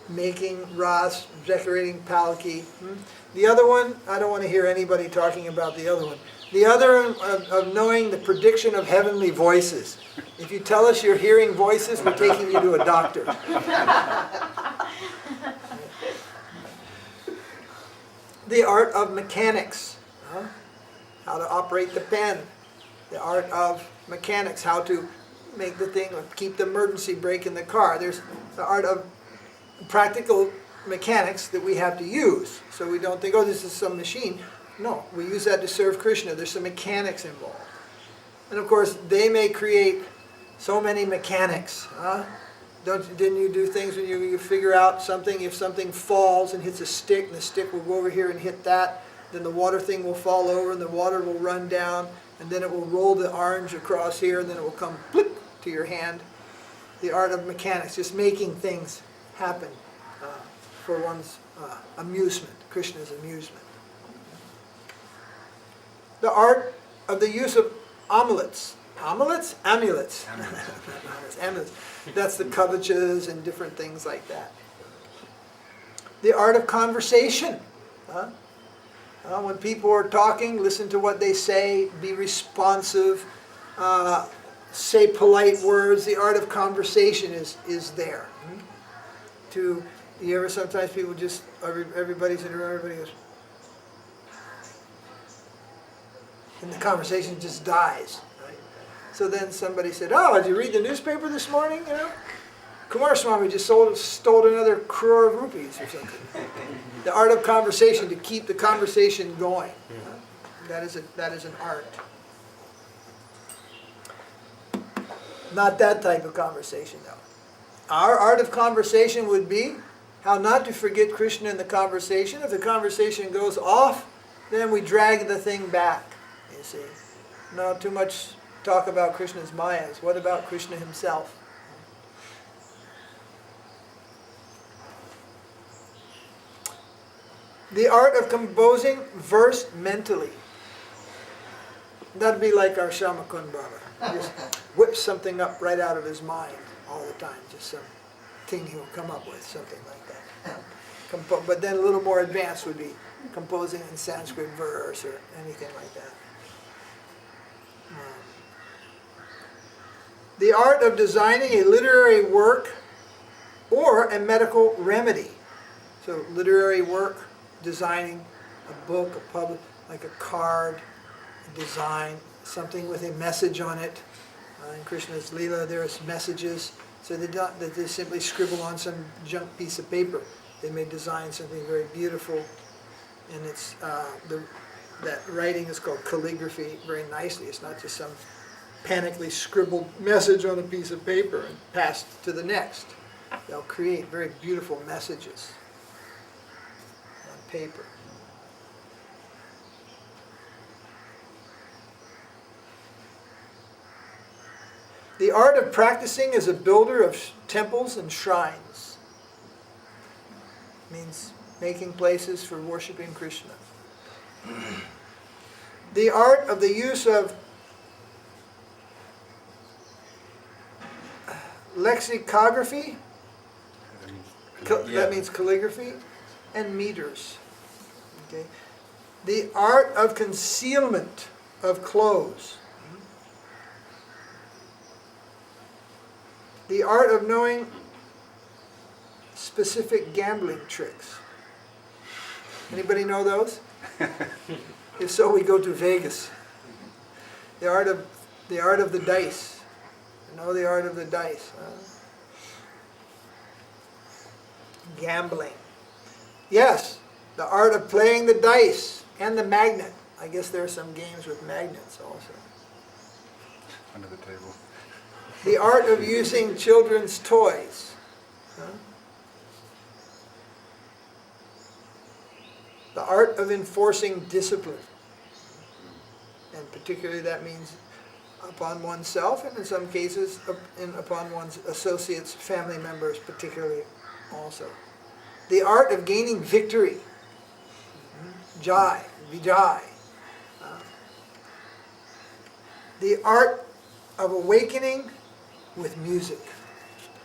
making ras, decorating palaki. The other one, I don't want to hear anybody talking about the other one. The other of knowing the prediction of heavenly voices. If you tell us you're hearing voices, we're taking you to a doctor. The art of mechanics, how to operate the pen. The art of mechanics, how to make the thing, keep the emergency brake in the car. There's the art of practical mechanics that we have to use. So we don't think, oh, this is some machine. No, we use that to serve Krishna. There's some mechanics involved. And of course, they may create so many mechanics. Didn't you do things when you figure out something, if something falls and hits a stick, and the stick will go over here and hit that, then the water thing will fall over and the water will run down, and then it will roll the orange across here, and then it will come blip to your hand. The art of mechanics, just making things happen for one's amusement, Krishna's amusement. The art of the use of amulets. Amulets? Amulets. Amulets. That's the kavachas and different things like that. The art of conversation. When people are talking, listen to what they say, be responsive, say polite words. The art of conversation is there. You ever, sometimes people just, everybody's in a room, everybody goes, and the conversation just dies. Right? So then somebody said, oh, did you read the newspaper this morning? You know, Kumar Swami just stole another crore of rupees or something. The art of conversation, to keep the conversation going. That is an art. Not that type of conversation, though. Our art of conversation would be how not to forget Krishna in the conversation. If the conversation goes off, then we drag the thing back, you see. Not too much talk about Krishna's mayas. What about Krishna himself? The art of composing verse mentally. That'd be like our Shamakun Baba. Just whip something up right out of his mind all the time. Just some thing he'll come up with, something like that. But then a little more advanced would be composing in Sanskrit verse or anything like that. The art of designing a literary work or a medical remedy. So literary work, designing a book, like a card, a design, something with a message on it. In Krishna's Leela, there's messages. So they simply scribble on some junk piece of paper. They may design something very beautiful, and it's that writing is called calligraphy very nicely. It's not just some panically scribbled message on a piece of paper and passed to the next. They'll create very beautiful messages on paper. The art of practicing as a builder of temples and shrines. Means making places for worshiping Krishna. The art of the use of lexicography, that means calligraphy, and meters. Okay. The art of concealment of clothes. The art of knowing specific gambling tricks. Anybody know those? If so, we go to Vegas. The art of the dice. You know the art of the dice. Gambling. Yes, the art of playing the dice and the magnet. I guess there are some games with magnets also. Under the table. The art of using children's toys. The art of enforcing discipline. And particularly that means upon oneself, and in some cases upon one's associates, family members particularly also. The art of gaining victory. Jai, vijay. The art of awakening with music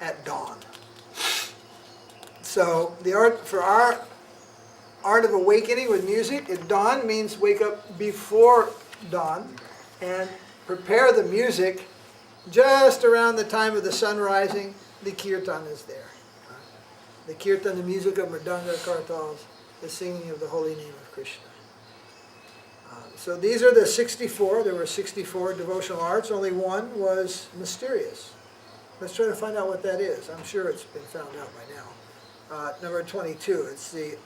at dawn. So the art, for our art of awakening with music, at dawn means wake up before dawn and prepare the music just around the time of the sun rising. The kirtan is there. The kirtan, the music of mridanga, kartals, the singing of the holy name of Krishna. So these are the 64. There were 64 devotional arts. Only one was mysterious. Let's try to find out what that is. I'm sure it's been found out by now. Number 22, it's a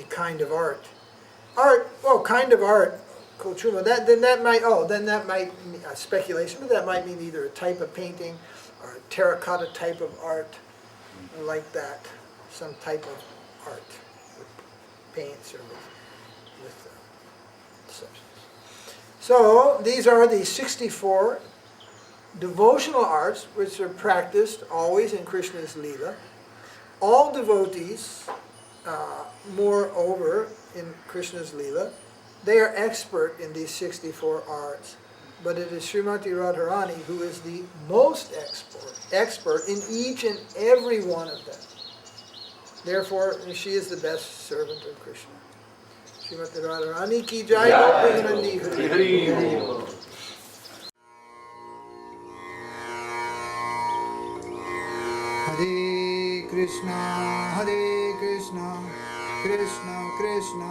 kind of art. Kind of art, Kochuma. That might speculation, but that might mean either a type of painting or a terracotta type of art, like that. Some type of art with paints or with substance. So these are the 64 devotional arts which are practiced always in Krishna's Leela. All devotees, moreover, in Krishna's Leela, they are expert in these 64 arts. But it is Srimati Radharani who is the most expert in each and every one of them. Therefore, she is the best servant of Krishna. Srimati Radharani ki jai, Govindaji Gardens. Hare Krishna, Krishna Krishna,